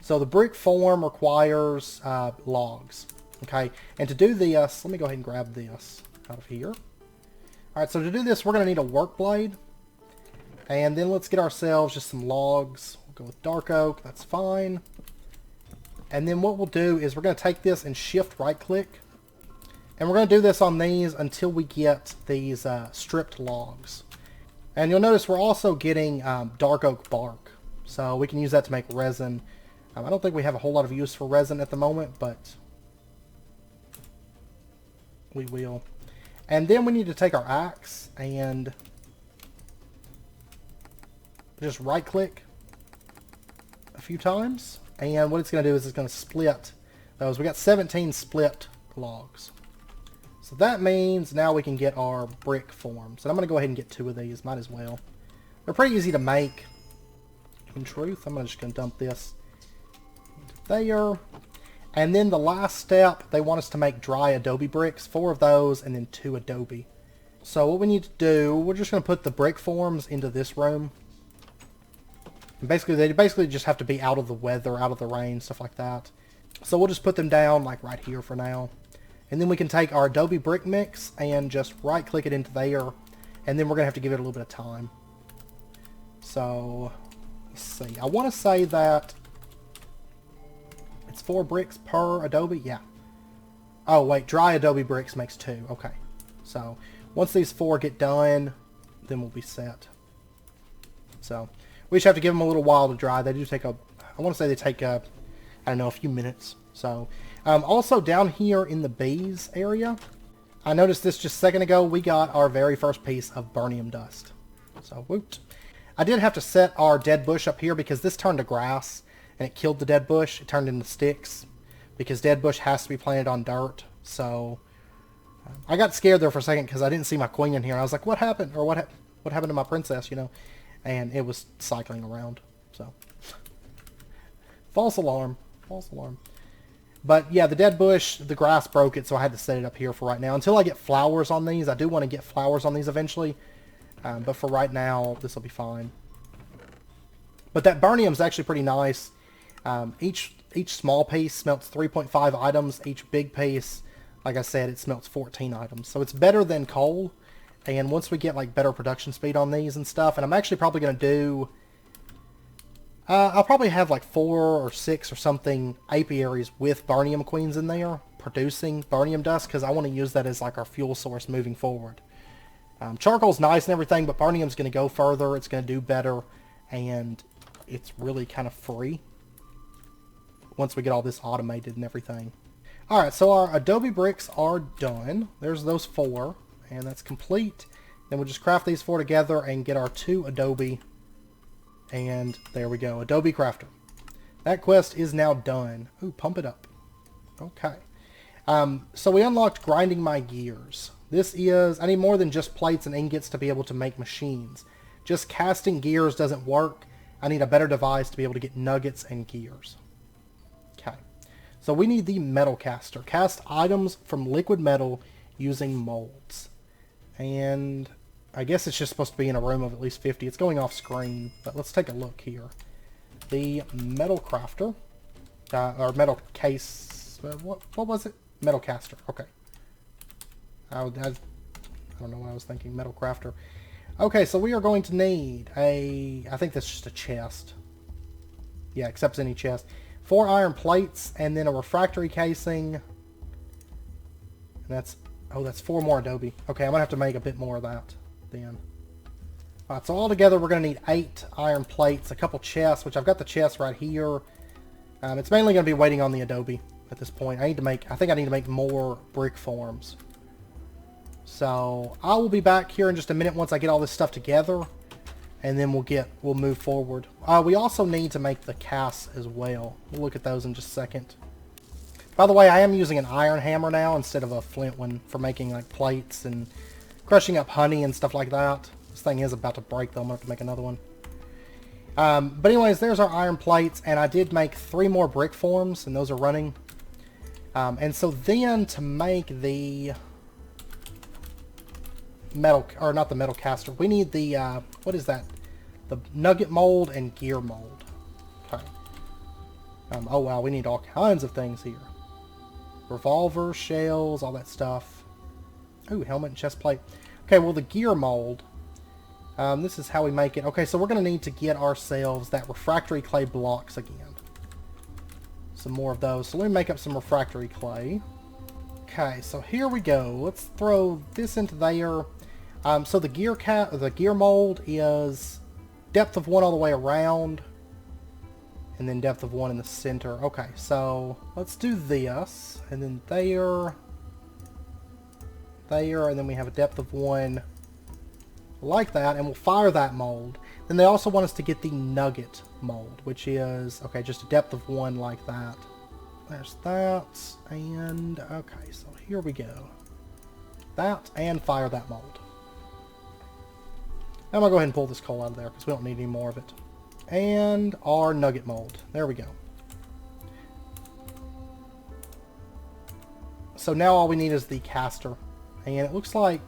So the brick form requires logs. Okay, and to do this, let me go ahead and grab this out of here. Alright, so to do this, we're going to need a work blade. And then let's get ourselves just some logs. We'll go with dark oak, that's fine. And then what we'll do is we're going to take this and shift right click. And we're going to do this on these until we get these stripped logs. And you'll notice we're also getting dark oak bark. So we can use that to make resin. I don't think we have a whole lot of use for resin at the moment, but we will. And then we need to take our axe and just right click a few times. And what it's going to do is it's going to split those. We got 17 split logs. So that means now we can get our brick forms. And I'm going to go ahead and get 2 of these. Might as well. They're pretty easy to make. In truth, I'm just going to dump this into there. And then the last step, they want us to make dry Adobe bricks. 4 of those and then 2 Adobe. So what we need to do, we're just going to put the brick forms into this room. And basically, they basically just have to be out of the weather, out of the rain, stuff like that. So we'll just put them down like right here for now. And then we can take our Adobe brick mix and just right click it into there. And then we're going to have to give it a little bit of time. So, let's see. I want to say that it's 4 bricks per Adobe. Yeah. Oh, wait. Dry Adobe bricks makes 2. Okay. So, once these 4 get done, then we'll be set. So, we just have to give them a little while to dry. They do take I want to say they take I don't know, a few minutes. So, also down here in the bees area, I noticed this just a second ago, we got our very first piece of burnium dust. So, whoop. I did have to set our dead bush up here because this turned to grass and it killed the dead bush. It turned into sticks because dead bush has to be planted on dirt. So, I got scared there for a second because I didn't see my queen in here. I was like, what happened? Or what happened to my princess, you know? And it was cycling around. So, false alarm. False alarm. But yeah, the dead bush, the grass broke it, so I had to set it up here for right now. Until I get flowers on these. I do want to get flowers on these eventually. But for right now, this will be fine. But that burnium is actually pretty nice. Each small piece smelts 3.5 items. Each big piece, like I said, it smelts 14 items. So it's better than coal. And once we get like better production speed on these and stuff, and I'm actually probably going to do... I'll probably have like 4 or 6 or something apiaries with burnium queens in there, producing burnium dust, because I want to use that as like our fuel source moving forward. Charcoal's nice and everything, but burnium's going to go further, it's going to do better, and it's really kind of free once we get all this automated and everything. Alright, so our Adobe bricks are done. There's those 4, and that's complete. Then we'll just craft these 4 together and get our 2 Adobe And there we go. Adobe Crafter. That quest is now done. Ooh, pump it up. Okay. So we unlocked grinding my gears. This is, I need more than just plates and ingots to be able to make machines. Just casting gears doesn't work. I need a better device to be able to get nuggets and gears. Okay. So we need the metal caster. Cast items from liquid metal using molds. And I guess it's just supposed to be in a room of at least 50. It's going off screen, but let's take a look here. The metal crafter, or metal case, what was it? Metal caster, okay. I don't know what I was thinking, metal crafter. Okay, so we are going to need I think that's just a chest. Yeah, accepts any chest. 4 iron plates, and then a refractory casing. And that's 4 more Adobe. Okay, I'm going to have to make a bit more of that then. Alright, so all together we're going to need 8 iron plates, a couple chests, which I've got the chest right here. It's mainly going to be waiting on the Adobe at this point. I think I need to make more brick forms. So I will be back here in just a minute once I get all this stuff together, and then we'll move forward. We also need to make the casts as well. We'll look at those in just a second. By the way, I am using an iron hammer now instead of a flint one for making like plates and crushing up honey and stuff like that. This thing is about to break though. I'm going to have to make another one. But anyways, there's our iron plates, and I did make 3 more brick forms, and those are running. And so then to make the metal, or not the metal caster, we need the, what is that? The nugget mold and gear mold. Okay. Oh wow, we need all kinds of things here. Revolver, shells, all that stuff. Ooh, helmet and chest plate. Okay, well the gear mold, this is how we make it. Okay, so we're going to need to get ourselves that refractory clay blocks again. Some more of those. So let me make up some refractory clay. Okay, so here we go. Let's throw this into there. So the gear mold is depth of 1 all the way around, and then depth of 1 in the center. Okay, so let's do this, and then there, and then we have a depth of 1 like that, and we'll fire that mold. Then they also want us to get the nugget mold, which is, okay, just a depth of 1 like that. There's that, and okay, so here we go. That, and fire that mold. I'm going to go ahead and pull this coal out of there, because we don't need any more of it. And our nugget mold. There we go. So now all we need is the caster. And it looks like,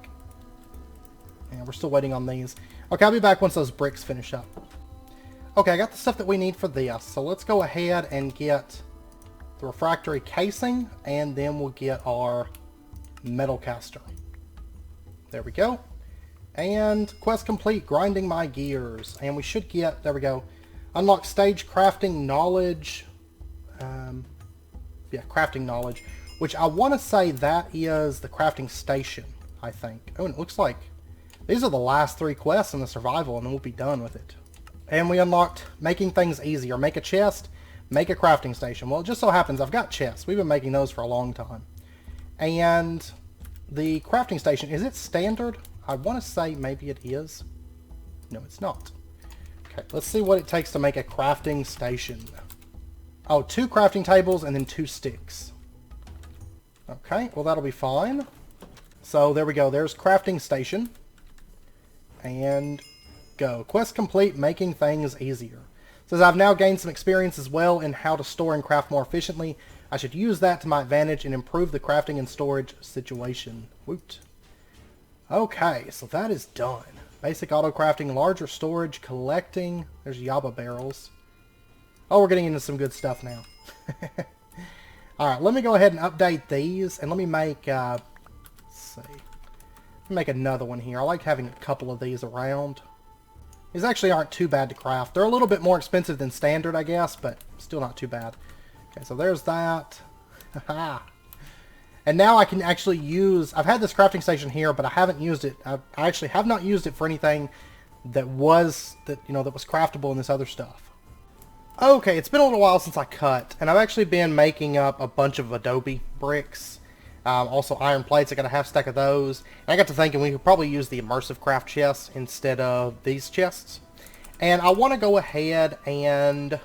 yeah, we're still waiting on these. Okay, I'll be back once those bricks finish up. Okay, I got the stuff that we need for this. So let's go ahead and get the refractory casing, and then we'll get our metal caster. There we go. And quest complete, grinding my gears. And we should get, there we go, unlock stage crafting knowledge. Yeah, crafting knowledge, which I want to say that is the crafting station, I think. Oh, and it looks like these are the last 3 quests in the survival, and then we'll be done with it. And we unlocked making things easier. Make a chest, make a crafting station. Well, it just so happens I've got chests. We've been making those for a long time. And the crafting station, is it standard? I want to say maybe it is. No, it's not. Okay, let's see what it takes to make a crafting station. Oh, 2 crafting tables and then 2 sticks. Okay, well that'll be fine. So there we go. There's crafting station. And go. Quest complete, making things easier. Says I've now gained some experience as well in how to store and craft more efficiently. I should use that to my advantage and improve the crafting and storage situation. Woot. Okay, so that is done. Basic auto crafting, larger storage, collecting. There's Yaba barrels. Oh, we're getting into some good stuff now. Alright, let me go ahead and update these, and let me make, let's see. Let me make another one here. I like having a couple of these around. These actually aren't too bad to craft. They're a little bit more expensive than standard, I guess, but still not too bad. Okay, so there's that. And now I can actually use, I've had this crafting station here, but I haven't used it. I actually have not used it for anything that was craftable in this other stuff. Okay, it's been a little while since I cut, and I've actually been making up a bunch of Adobe bricks. Also iron plates, I got a half stack of those. And I got to thinking we could probably use the immersive craft chests instead of these chests. And I want to go ahead and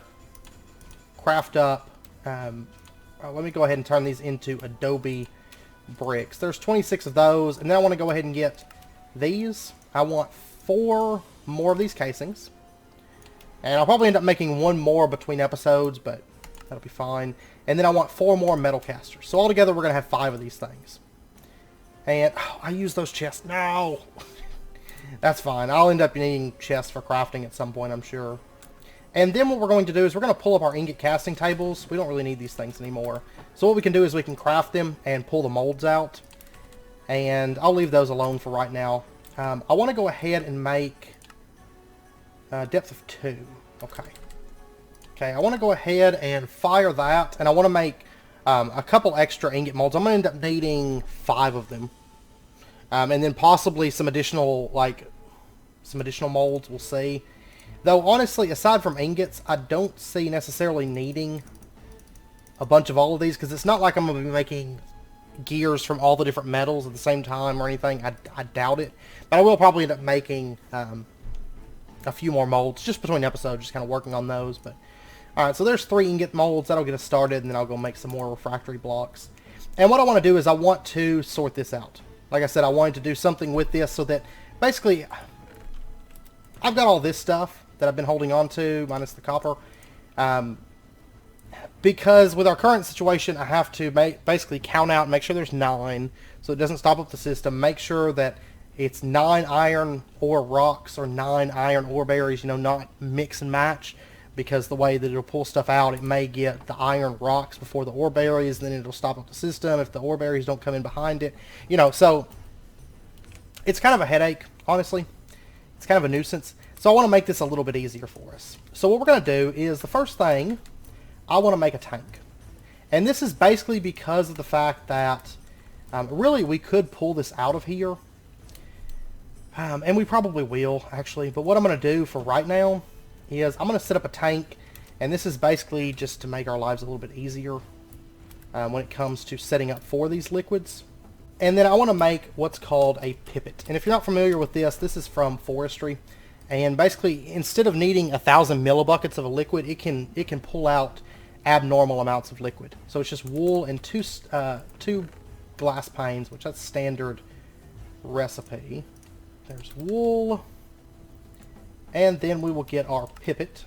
craft up, let me go ahead and turn these into Adobe bricks. There's 26 of those, and then I want to go ahead and get these. I want 4 more of these casings. And I'll probably end up making 1 more between episodes, but that'll be fine. And then I want 4 more metal casters. So altogether we're going to have 5 of these things. And, oh, I use those chests. No! That's fine. I'll end up needing chests for crafting at some point, I'm sure. And then what we're going to do is we're going to pull up our ingot casting tables. We don't really need these things anymore. So what we can do is we can craft them and pull the molds out. And I'll leave those alone for right now. I want to go ahead and make depth of 2. Okay. Okay, I want to go ahead and fire that. And I want to make a couple extra ingot molds. I'm going to end up needing 5 of them. And then possibly some additional molds, we'll see. Though, honestly, aside from ingots, I don't see necessarily needing a bunch of all of these, because it's not like I'm going to be making gears from all the different metals at the same time or anything. I doubt it. But I will probably end up making a few more molds, just between episodes, just kind of working on those. But alright, so there's 3 ingot molds. That'll get us started, and then I'll go make some more refractory blocks. And what I want to do is I want to sort this out. Like I said, I wanted to do something with this so that, basically, I've got all this stuff that I've been holding on to, minus the copper. Because with our current situation, I have to basically count out and make sure there's 9, so it doesn't stop up the system. Make sure that it's 9 iron ore rocks or 9 iron ore berries, you know, not mix and match. Because the way that it'll pull stuff out, it may get the iron rocks before the ore berries, then it'll stop up the system if the ore berries don't come in behind it. You know, so it's kind of a headache, honestly. It's kind of a nuisance. So I want to make this a little bit easier for us. So what we're going to do is, the first thing, I want to make a tank. And this is basically because of the fact that really we could pull this out of here. And we probably will, actually. But what I'm going to do for right now is I'm going to set up a tank, and this is basically just to make our lives a little bit easier when it comes to setting up for these liquids. And then I want to make what's called a pipette. And if you're not familiar with this, this is from forestry. And basically, instead of needing 1,000 millibuckets of a liquid, it can pull out abnormal amounts of liquid. So it's just wool and two glass panes, which that's standard recipe. There's wool. And then we will get our pipette.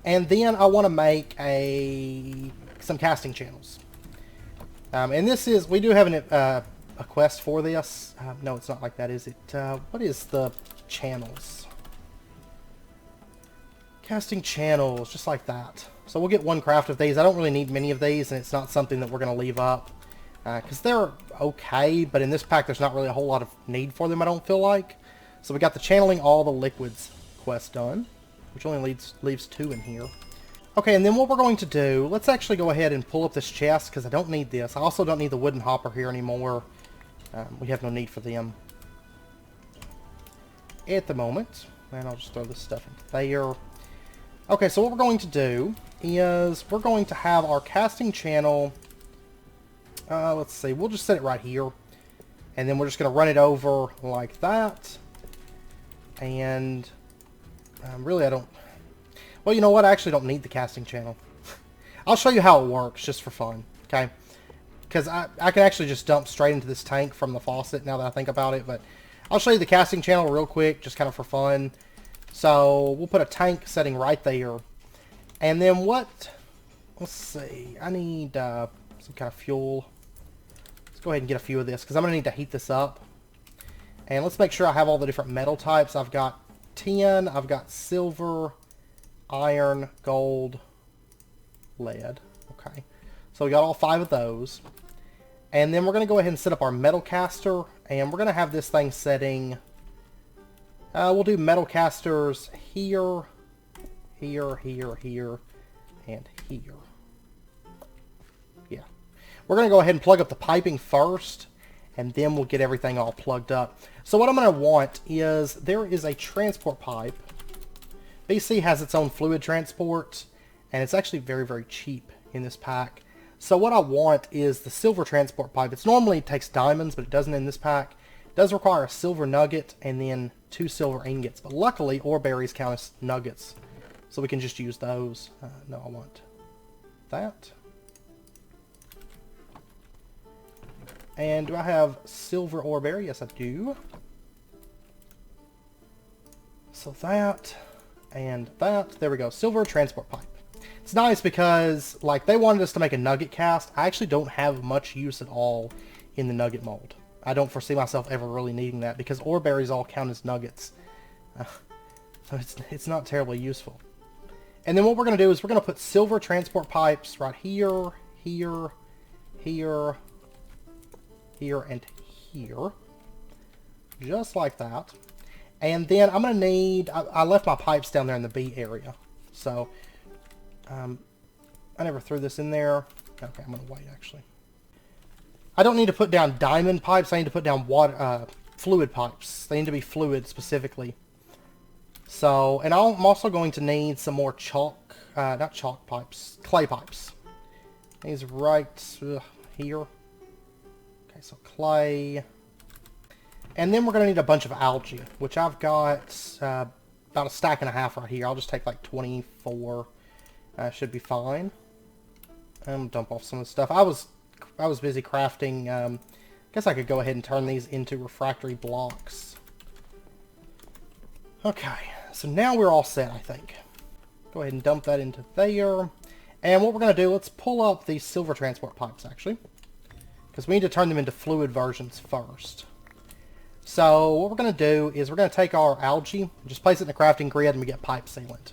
And then I want to make some casting channels. And this is, we do have a quest for this. No, it's not like that, is it? What is the channels? Casting channels, just like that. So we'll get 1 craft of these. I don't really need many of these, and it's not something that we're going to leave up. Because they're okay, but in this pack there's not really a whole lot of need for them, I don't feel like. So we got the channeling all the liquids quest done, which only leaves 2 in here. Okay, and then what we're going to do, let's actually go ahead and pull up this chest, because I don't need this. I also don't need the wooden hopper here anymore. We have no need for them at the moment. And I'll just throw this stuff into there. Okay, so what we're going to do is we're going to have our casting channel. Let's see, we'll just set it right here. And then we're just going to run it over like that. And really I don't... Well, you know what? I actually don't need the casting channel. I'll show you how it works just for fun, okay? Because I can actually just dump straight into this tank from the faucet now that I think about it. But I'll show you the casting channel real quick, just kind of for fun. So we'll put a tank setting right there. And then what... Let's see. I need some kind of fuel. Let's go ahead and get a few of this, because I'm going to need to heat this up. And let's make sure I have all the different metal types. I've got tin, I've got silver, iron, gold, lead. Okay. So we got all 5 of those. And then we're going to go ahead and set up our metal caster. And we're going to have this thing setting... we'll do metal casters here, here, here, and here. Yeah. We're going to go ahead and plug up the piping first, and then we'll get everything all plugged up. So what I'm going to want is, there is a transport pipe. BC has its own fluid transport, and it's actually very, very cheap in this pack. So what I want is the silver transport pipe. It normally takes diamonds, but it doesn't in this pack. It does require a silver nugget, and then 2 silver ingots. But luckily, ore berries count as nuggets. So we can just use those. No, I want that. And do I have silver ore berry? Yes, I do. So that and that. There we go. Silver transport pipe. It's nice because, like, they wanted us to make a nugget cast. I actually don't have much use at all in the nugget mold. I don't foresee myself ever really needing that because ore berries all count as nuggets. So it's not terribly useful. And then what we're going to do is we're going to put silver transport pipes right here, here, here, here, and here. Just like that. And then I'm going to need... I left my pipes down there in the B area. So, I never threw this in there. Okay, I'm going to wait, actually. I don't need to put down diamond pipes. I need to put down water, fluid pipes. They need to be fluid, specifically. So, and I'm also going to need some more chalk... not chalk pipes. Clay pipes. These right here. Okay, so clay... And then we're going to need a bunch of algae, which I've got about a stack and a half right here. I'll just take like 24. Should be fine. Dump off some of the stuff. I was busy crafting. Guess I could go ahead and turn these into refractory blocks. Okay, so now we're all set, I think. Go ahead and dump that into there. And what we're going to do, let's pull up these silver transport pipes, actually. Because we need to turn them into fluid versions first. So what we're going to do is we're going to take our algae, just place it in the crafting grid, and we get pipe sealant.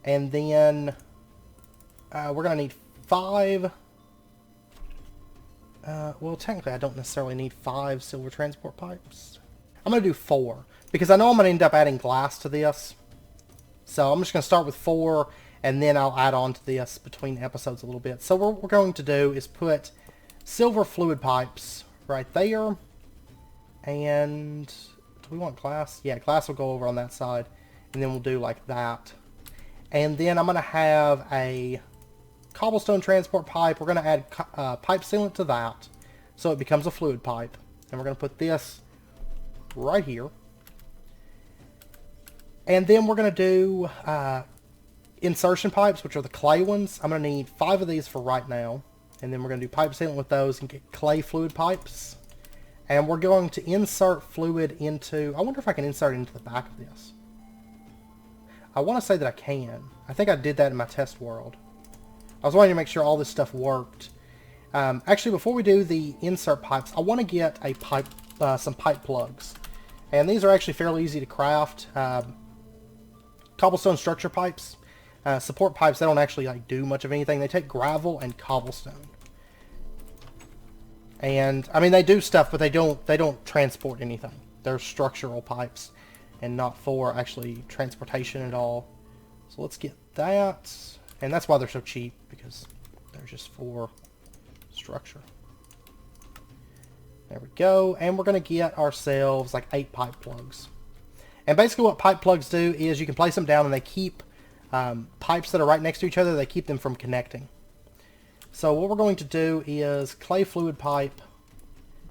And then we're going to need 5... well, technically I don't necessarily need 5 silver transport pipes. I'm going to do 4, because I know I'm going to end up adding glass to this. So I'm just going to start with 4, and then I'll add on to this between episodes a little bit. So what we're going to do is put silver fluid pipes right there. And do we want glass? Yeah, glass will go over on that side. And then we'll do like that. And then I'm going to have a cobblestone transport pipe. We're going to add pipe sealant to that. So it becomes a fluid pipe. And we're going to put this right here. And then we're going to do insertion pipes, which are the clay ones. I'm going to need 5 of these for right now. And then we're going to do pipe sealant with those and get clay fluid pipes. And we're going to insert fluid into... I wonder if I can insert it into the back of this. I want to say that I can. I think I did that in my test world. I was wanting to make sure all this stuff worked. Actually, before we do the insert pipes, I want to get a pipe, some pipe plugs. And these are actually fairly easy to craft. Cobblestone structure pipes. Support pipes, they don't actually like do much of anything. They take gravel and cobblestone. And I mean, they do stuff, but they don't transport anything. They're structural pipes and not for actually transportation at all. So let's get that. And that's why they're so cheap, because they're just for structure. There we go. And we're going to get ourselves like 8 pipe plugs. And basically what pipe plugs do is you can place them down and they keep pipes that are right next to each other, they keep them from connecting. So what we're going to do is clay fluid pipe,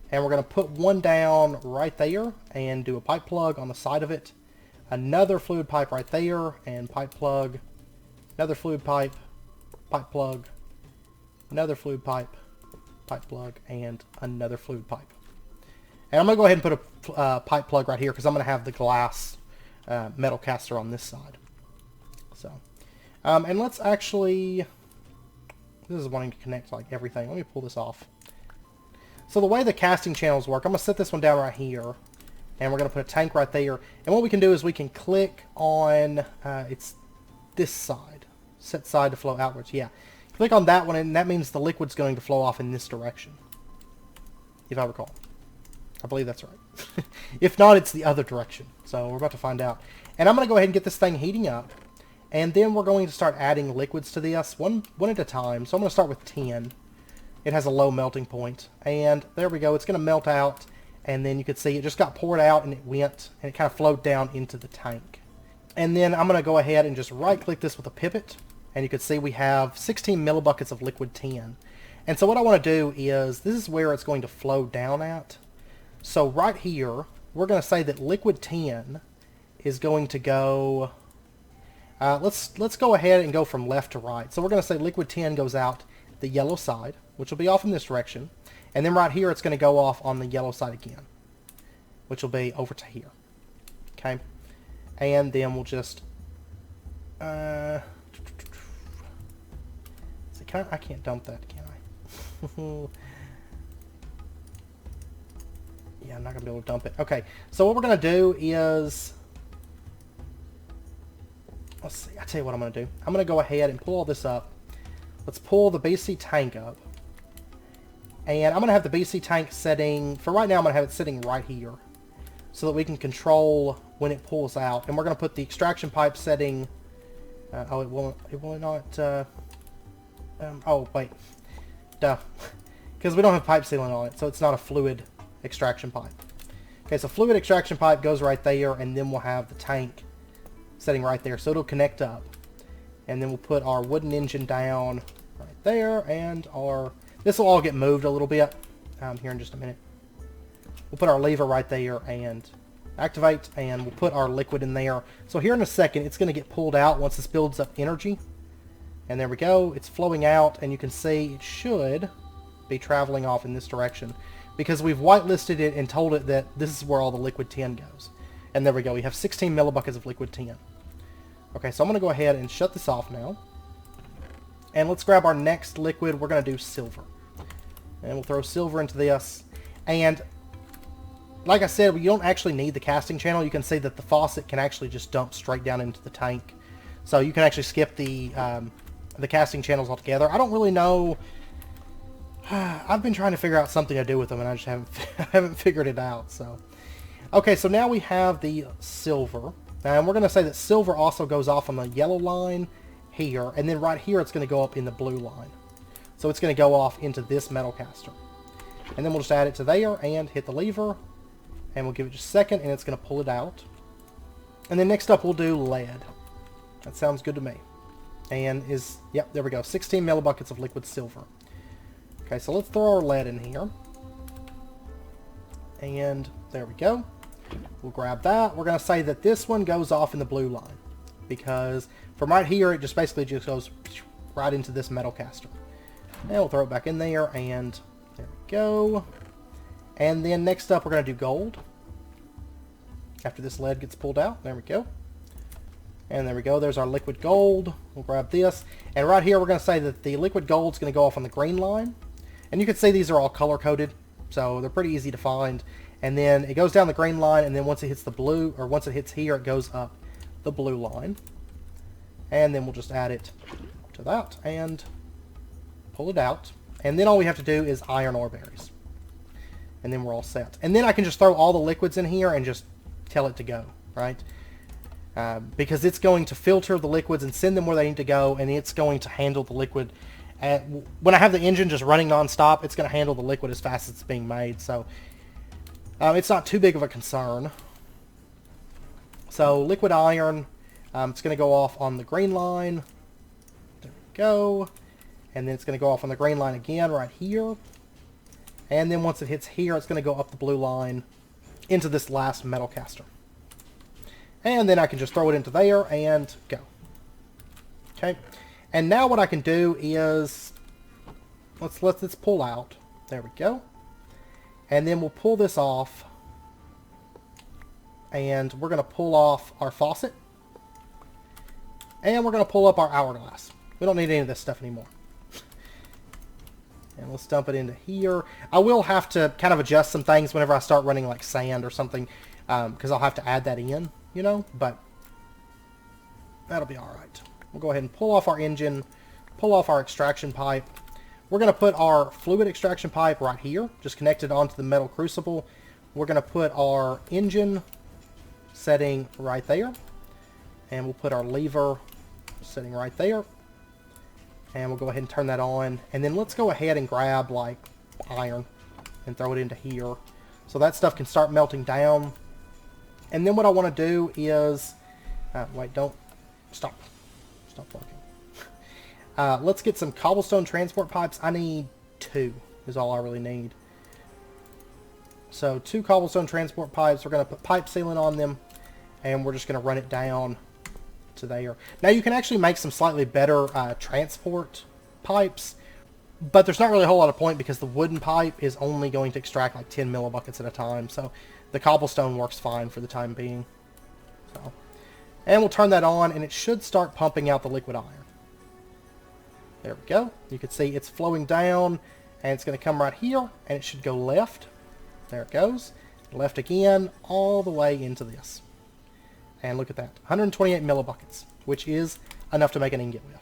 and we're going to put one down right there and do a pipe plug on the side of it. Another fluid pipe right there and pipe plug. Another fluid pipe, pipe plug. Another fluid pipe, pipe plug, and another fluid pipe. And I'm going to go ahead and put a pipe plug right here because I'm going to have the glass metal caster on this side. So, and let's actually... This is wanting to connect like everything. Let me pull this off. So the way the casting channels work, I'm going to set this one down right here. And we're going to put a tank right there. And what we can do is we can click on, it's this side. Set side to flow outwards. Yeah. Click on that one and that means the liquid's going to flow off in this direction. If I recall. I believe that's right. If not, it's the other direction. So we're about to find out. And I'm going to go ahead and get this thing heating up. And then we're going to start adding liquids to this one at a time. So I'm going to start with 10. It has a low melting point. And there we go. It's going to melt out. And then you can see it just got poured out and it went. And it kind of flowed down into the tank. And then I'm going to go ahead and just right click this with a pivot. And you can see we have 16 millibuckets of liquid 10. And so what I want to do is, this is where it's going to flow down at. So right here, we're going to say that liquid 10 is going to go... let's go ahead and go from left to right. So we're going to say liquid 10 goes out the yellow side, which will be off in this direction. And then right here, it's going to go off on the yellow side again, which will be over to here. Okay? And then we'll just... I can't dump that, can I? Yeah, I'm not going to be able to dump it. Okay, so what we're going to do is... Let's see, I'll tell you what I'm going to do. I'm going to go ahead and pull all this up. Let's pull the BC tank up. And I'm going to have the BC tank setting... For right now, I'm going to have it sitting right here, so that we can control when it pulls out. And we're going to put the extraction pipe setting... oh, it will not... oh, wait. Duh. Because we don't have pipe sealing on it, so it's not a fluid extraction pipe. Okay, so fluid extraction pipe goes right there, and then we'll have the tank setting right there. So it'll connect up. And then we'll put our wooden engine down right there, and our... This will all get moved a little bit here in just a minute. We'll put our lever right there and activate, and we'll put our liquid in there. So here in a second, it's going to get pulled out once this builds up energy. And there we go. It's flowing out, and you can see it should be traveling off in this direction, because we've whitelisted it and told it that this is where all the liquid 10 goes. And there we go. We have 16 millibuckets of liquid 10. Okay, so I'm going to go ahead and shut this off now. And let's grab our next liquid. We're going to do silver. And we'll throw silver into this. And like I said, you don't actually need the casting channel. You can see that the faucet can actually just dump straight down into the tank. So you can actually skip the casting channels altogether. I don't really know. I've been trying to figure out something to do with them, and I just haven't figured it out. So, okay, so now we have the silver, and we're going to say that silver also goes off on the yellow line here, and then right here it's going to go up in the blue line. So it's going to go off into this metal caster, and then we'll just add it to there and hit the lever, and we'll give it just a second, and it's going to pull it out. And then next up we'll do lead. That sounds good to me. And yep, there we go, 16 millibuckets of liquid silver. Okay, so let's throw our lead in here. And there we go. We'll grab that. We're going to say that this one goes off in the blue line, because from right here, it just basically just goes right into this metal caster. And we'll throw it back in there, and there we go. And then next up, we're going to do gold. After this lead gets pulled out, there we go. And there we go, there's our liquid gold. We'll grab this. And right here, we're going to say that the liquid gold is going to go off on the green line. And you can see these are all color-coded, so they're pretty easy to find. And then it goes down the green line, and then once it hits the blue, or once it hits here, it goes up the blue line. And then we'll just add it to that, and pull it out. And then all we have to do is iron ore berries. And then we're all set. And then I can just throw all the liquids in here and just tell it to go, right? Because it's going to filter the liquids and send them where they need to go, and it's going to handle the liquid. When I have the engine just running non-stop, it's going to handle the liquid as fast as it's being made. So it's not too big of a concern. So liquid iron, it's going to go off on the green line. There we go. And then it's going to go off on the green line again right here. And then once it hits here, it's going to go up the blue line into this last metal caster. And then I can just throw it into there and go. Okay. And now what I can do is, let's let this pull out. There we go. And then we'll pull this off. And we're going to pull off our faucet. And we're going to pull up our hourglass. We don't need any of this stuff anymore. And let's dump it into here. I will have to kind of adjust some things whenever I start running like sand or something, because I'll have to add that in, you know, but that'll be all right. We'll go ahead and pull off our engine, pull off our extraction pipe. We're going to put our fluid extraction pipe right here, just connected onto the metal crucible. We're going to put our engine setting right there, and we'll put our lever setting right there. And we'll go ahead and turn that on. And then let's go ahead and grab, like, iron and throw it into here. So that stuff can start melting down. And then what I want to do is... wait, don't... Stop. Stop working. Let's get some cobblestone transport pipes. I need 2 is all I really need. So 2 cobblestone transport pipes. We're going to put pipe sealing on them. and we're just going to run it down to there. Now you can actually make some slightly better transport pipes, but there's not really a whole lot of point because the wooden pipe is only going to extract like 10 millibuckets at a time, so the cobblestone works fine for the time being. So, and we'll turn that on, and it should start pumping out the liquid iron. There we go. You can see it's flowing down, and it's going to come right here, and it should go left. There it goes. Left again, all the way into this. And look at that. 128 millibuckets, which is enough to make an ingot with.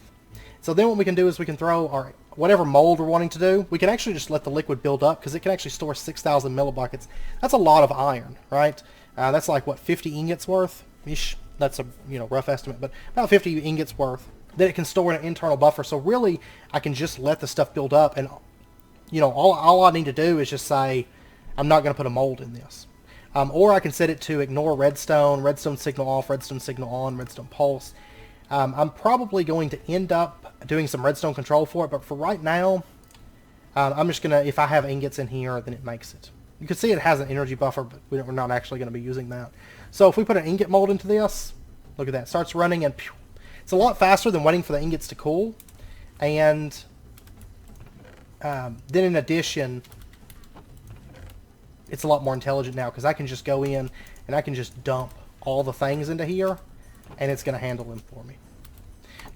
So then what we can do is we can throw our whatever mold we're wanting to do. We can actually just let the liquid build up, because it can actually store 6,000 millibuckets. That's a lot of iron, right? That's like, what, 50 ingots worth? Ish. That's a rough estimate, but about 50 ingots worth that it can store in an internal buffer. So really, I can just let the stuff build up, and all I need to do is just say, I'm not going to put a mold in this. Or I can set it to ignore redstone signal off, redstone signal on, redstone pulse. I'm probably going to end up doing some redstone control for it, but for right now, I'm just going to, if I have ingots in here, then it makes it. You can see it has an energy buffer, but we're not actually going to be using that. So if we put an ingot mold into this, look at that, it starts running, and pew, it's a lot faster than waiting for the ingots to cool. And then in addition, it's a lot more intelligent now, because I can just go in and I can just dump all the things into here, and it's going to handle them for me.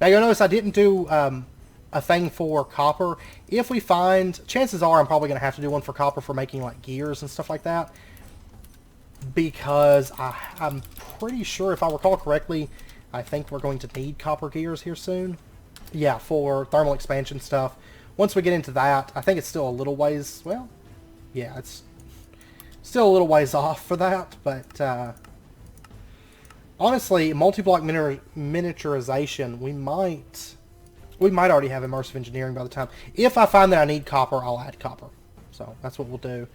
Now you'll notice I didn't do a thing for copper. If we find, chances are I'm probably going to have to do one for copper for making like gears and stuff like that, because I'm pretty sure, if I recall correctly, I think we're going to need copper gears here soon. Yeah, for thermal expansion stuff. Once we get into that, I think it's still a little ways, well, yeah, it's still a little ways off for that, but honestly, multi-block miniaturization, we might already have immersive engineering by the time. If I find that I need copper, I'll add copper. So that's what we'll do.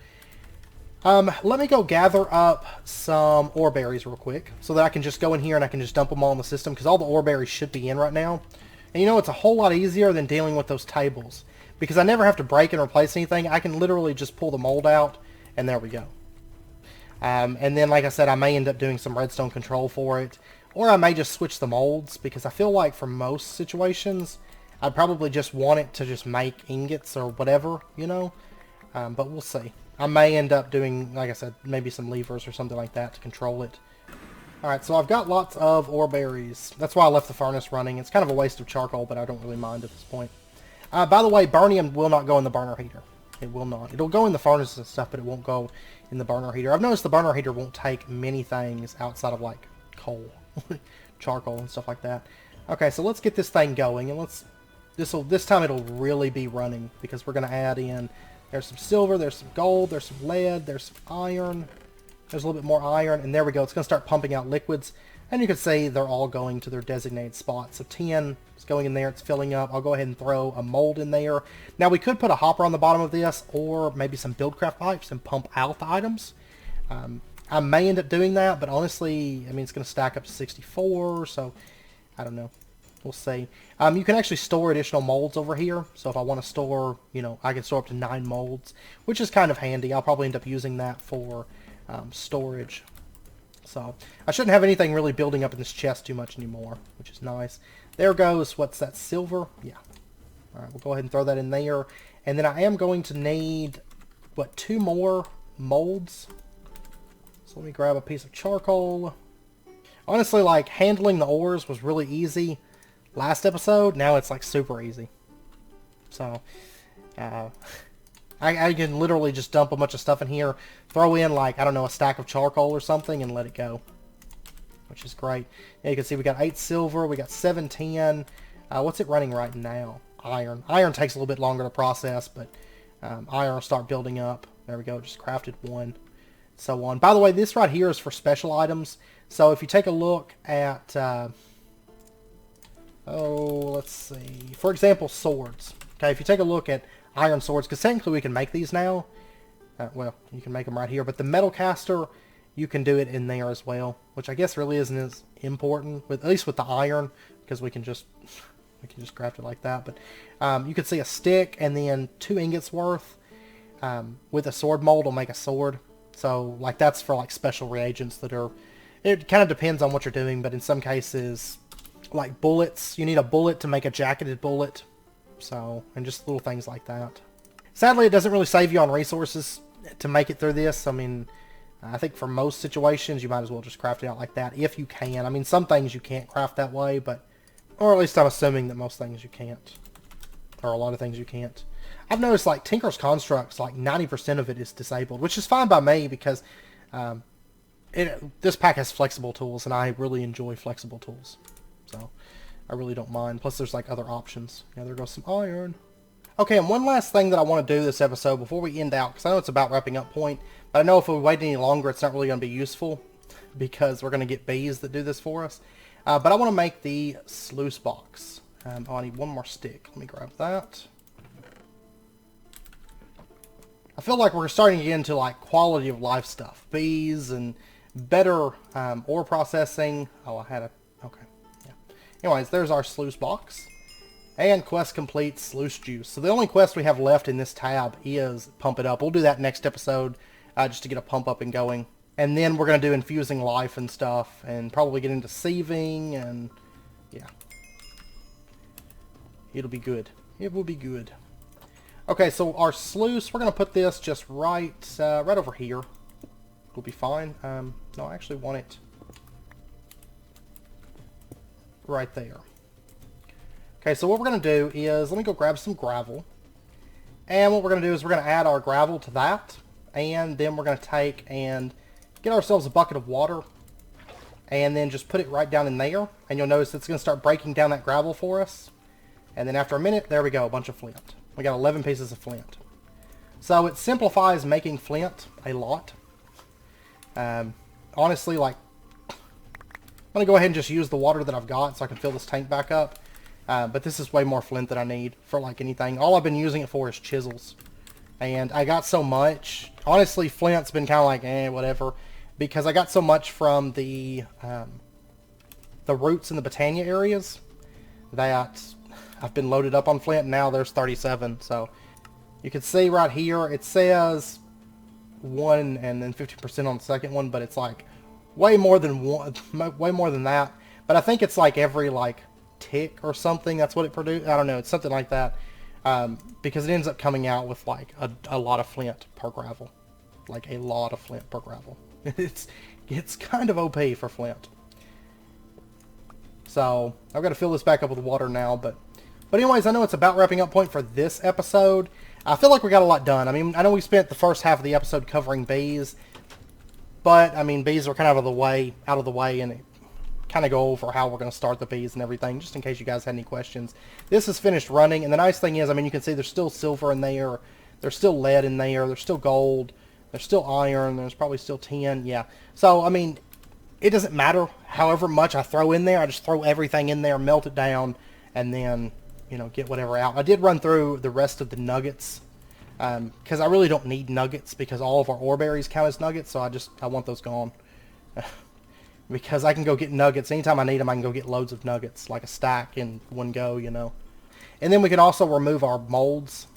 Let me go gather up some ore berries real quick, so that I can just go in here and I can just dump them all in the system, because all the ore berries should be in right now. And it's a whole lot easier than dealing with those tables, because I never have to break and replace anything. I can literally just pull the mold out, and there we go. And then, like I said, I may end up doing some redstone control for it, or I may just switch the molds, because I feel like for most situations, I'd probably just want it to just make ingots or whatever, but we'll see. I may end up doing, like I said, maybe some levers or something like that to control it. Alright, so I've got lots of ore berries. That's why I left the furnace running. It's kind of a waste of charcoal, but I don't really mind at this point. By the way, burnium will not go in the burner heater. It will not. It'll go in the furnaces and stuff, but it won't go in the burner heater. I've noticed the burner heater won't take many things outside of, like, coal, charcoal, and stuff like that. Okay, so let's get this thing going, and this time it'll really be running, because we're going to add in, there's some silver, there's some gold, there's some lead, there's some iron, there's a little bit more iron, and there we go. It's going to start pumping out liquids, and you can see they're all going to their designated spots. So 10 is going in there, it's filling up. I'll go ahead and throw a mold in there. Now we could put a hopper on the bottom of this, or maybe some buildcraft pipes and pump out the items. I may end up doing that, but honestly, I mean, it's going to stack up to 64, so I don't know. We'll see. You can actually store additional molds over here. So if I want to store, I can store up to 9 molds, which is kind of handy. I'll probably end up using that for storage. So I shouldn't have anything really building up in this chest too much anymore, which is nice. There goes, what's that, silver? Yeah. All right, we'll go ahead and throw that in there. And then I am going to need, 2 more molds. So let me grab a piece of charcoal. Honestly, like, handling the ores was really easy last episode. Now it's like super easy. So I can literally just dump a bunch of stuff in here, throw in, like, I don't know, a stack of charcoal or something, and let it go, which is great. Yeah, you can see we got 8 silver, we got 7 tin. What's it running right now? Iron. Iron takes a little bit longer to process, but iron will start building up. There we go, just crafted 1, so on. By the way, this right here is for special items. So if you take a look at let's see. For example, swords. Okay, if you take a look at iron swords, because technically we can make these now. Well, you can make them right here, but the metal caster, you can do it in there as well, which I guess really isn't as important, at least with the iron, because we can just craft it like that. But you can see a stick and then 2 ingots worth with a sword mold will make a sword. So like that's for like special reagents that are It kind of depends on what you're doing, but in some cases, like bullets, you need a bullet to make a jacketed bullet. So, and just little things like that. Sadly, it doesn't really save you on resources to make it through this. I mean, I think for most situations, you might as well just craft it out like that if you can. I mean, some things you can't craft that way, but, or at least I'm assuming that most things you can't. Or a lot of things you can't. I've noticed, like, Tinker's Constructs, like, 90% of it is disabled, which is fine by me because this pack has flexible tools, and I really enjoy flexible tools. So, I really don't mind. Plus, there's, like, other options. Yeah, there goes some iron. Okay, and one last thing that I want to do this episode before we end out, because I know it's about wrapping up point, but I know if we wait any longer, it's not really going to be useful, because we're going to get bees that do this for us. But I want to make the sluice box. Oh, I need one more stick. Let me grab that. I feel like we're starting to get into, like, quality of life stuff. Bees and better ore processing. Oh, I had a... Okay, yeah. Anyways, there's our sluice box. And quest complete, sluice juice. So the only quest we have left in this tab is pump it up. We'll do that next episode just to get a pump up and going. And then we're going to do infusing life and stuff. And probably get into sieving and... yeah. It'll be good. It will be good. Okay, so our sluice, we're going to put this just right over here. It'll be fine. No, I actually want it right there. Okay, so what we're going to do is, let me go grab some gravel. And what we're going to do is we're going to add our gravel to that. And then we're going to take and get ourselves a bucket of water. And then just put it right down in there. And you'll notice it's going to start breaking down that gravel for us. And then after a minute, there we go, a bunch of flint. We got 11 pieces of flint. So it simplifies making flint a lot. Honestly, like, I'm going to go ahead and just use the water that I've got so I can fill this tank back up. But this is way more flint than I need for, like, anything. All I've been using it for is chisels. And I got so much. Honestly, flint's been kind of like, whatever. Because I got so much from the roots in the Botania areas that I've been loaded up on flint. And now there's 37. So you can see right here, it says 1 and then 50% on the second one. But it's like way more than way more than that. But I think it's like every, like, tick or something. That's what it produced. I don't know. It's something like that. Because it ends up coming out with, like, a lot of flint per gravel. Like, a lot of flint per gravel. It's kind of OP for flint. So, I've got to fill this back up with water now. But anyways, I know it's about wrapping up point for this episode. I feel like we got a lot done. I mean, I know we spent the first half of the episode covering bees. But, I mean, bees are kind of out of the way, and it kind of go over how we're going to start the bees and everything, just in case you guys had any questions. This is finished running, and the nice thing is, I mean, you can see there's still silver in there, there's still lead in there, there's still gold, there's still iron, there's probably still tin, yeah. So, I mean, it doesn't matter however much I throw in there, I just throw everything in there, melt it down, and then, you know, get whatever out. I did run through the rest of the nuggets, because I really don't need nuggets, because all of our ore berries count as nuggets, so I want those gone. Because I can go get nuggets. Anytime I need them, I can go get loads of nuggets, like a stack in one go, you know. And then we can also remove our molds.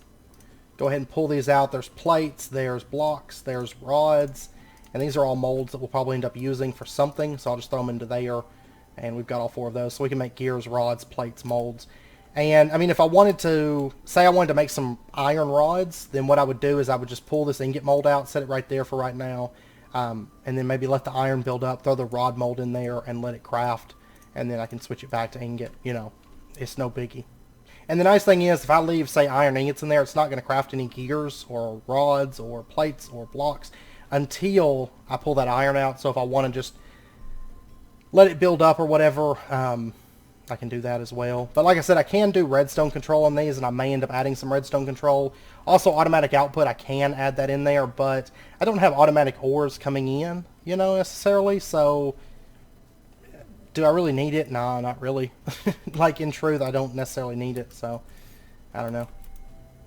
Go ahead and pull these out. There's plates, there's blocks, there's rods. And these are all molds that we'll probably end up using for something. So I'll just throw them into there. And we've got all 4 of those. So we can make gears, rods, plates, molds. And, I mean, if I wanted to, say I wanted to make some iron rods, then what I would do is I would just pull this ingot mold out, set it right there for right now. And then maybe let the iron build up, throw the rod mold in there, and let it craft. And then I can switch it back to ingot. You know, it's no biggie. And the nice thing is, if I leave, say, iron ingots in there, it's not going to craft any gears or rods or plates or blocks until I pull that iron out. So if I want to just let it build up or whatever, I can do that as well. But like I said, I can do redstone control on these, and I may end up adding some redstone control. Also, automatic output, I can add that in there, but I don't have automatic ores coming in, you know, necessarily. So, do I really need it? Nah, not really. Like, in truth, I don't necessarily need it, so I don't know.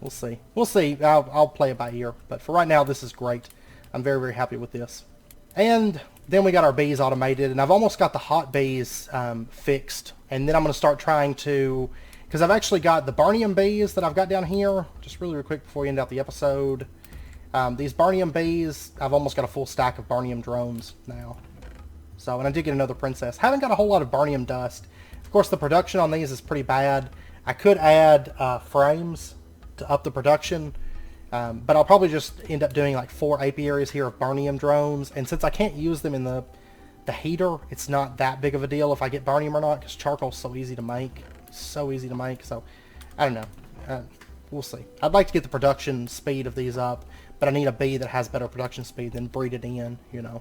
We'll see. We'll see. I'll play it by ear. But for right now, this is great. I'm very, very happy with this. And then we got our bees automated, and I've almost got the hot bees fixed. And then I'm going to start trying to, because I've actually got the Barnium bees that I've got down here. Just really, really quick before we end out the episode. These Barnium bees, I've almost got a full stack of Barnium drones now. So, and I did get another princess. Haven't got a whole lot of Barnium dust. Of course, the production on these is pretty bad. I could add frames to up the production, but I'll probably just end up doing like 4 apiaries here of Barnium drones. And since I can't use them in the heater, it's not that big of a deal if I get Barnium or not, because charcoal's so easy to make. So easy to make. So, I don't know. We'll see. I'd like to get the production speed of these up, but I need a bee that has better production speed than breed it in, you know.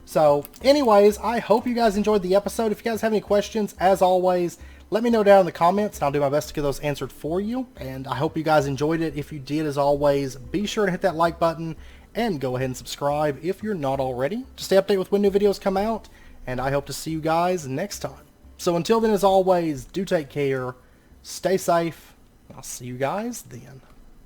So, anyways, I hope you guys enjoyed the episode. If you guys have any questions, as always, let me know down in the comments, and I'll do my best to get those answered for you. And I hope you guys enjoyed it. If you did, as always, be sure to hit that like button, and go ahead and subscribe if you're not already, to stay updated with when new videos come out. And I hope to see you guys next time. So until then, as always, do take care, stay safe, I'll see you guys then.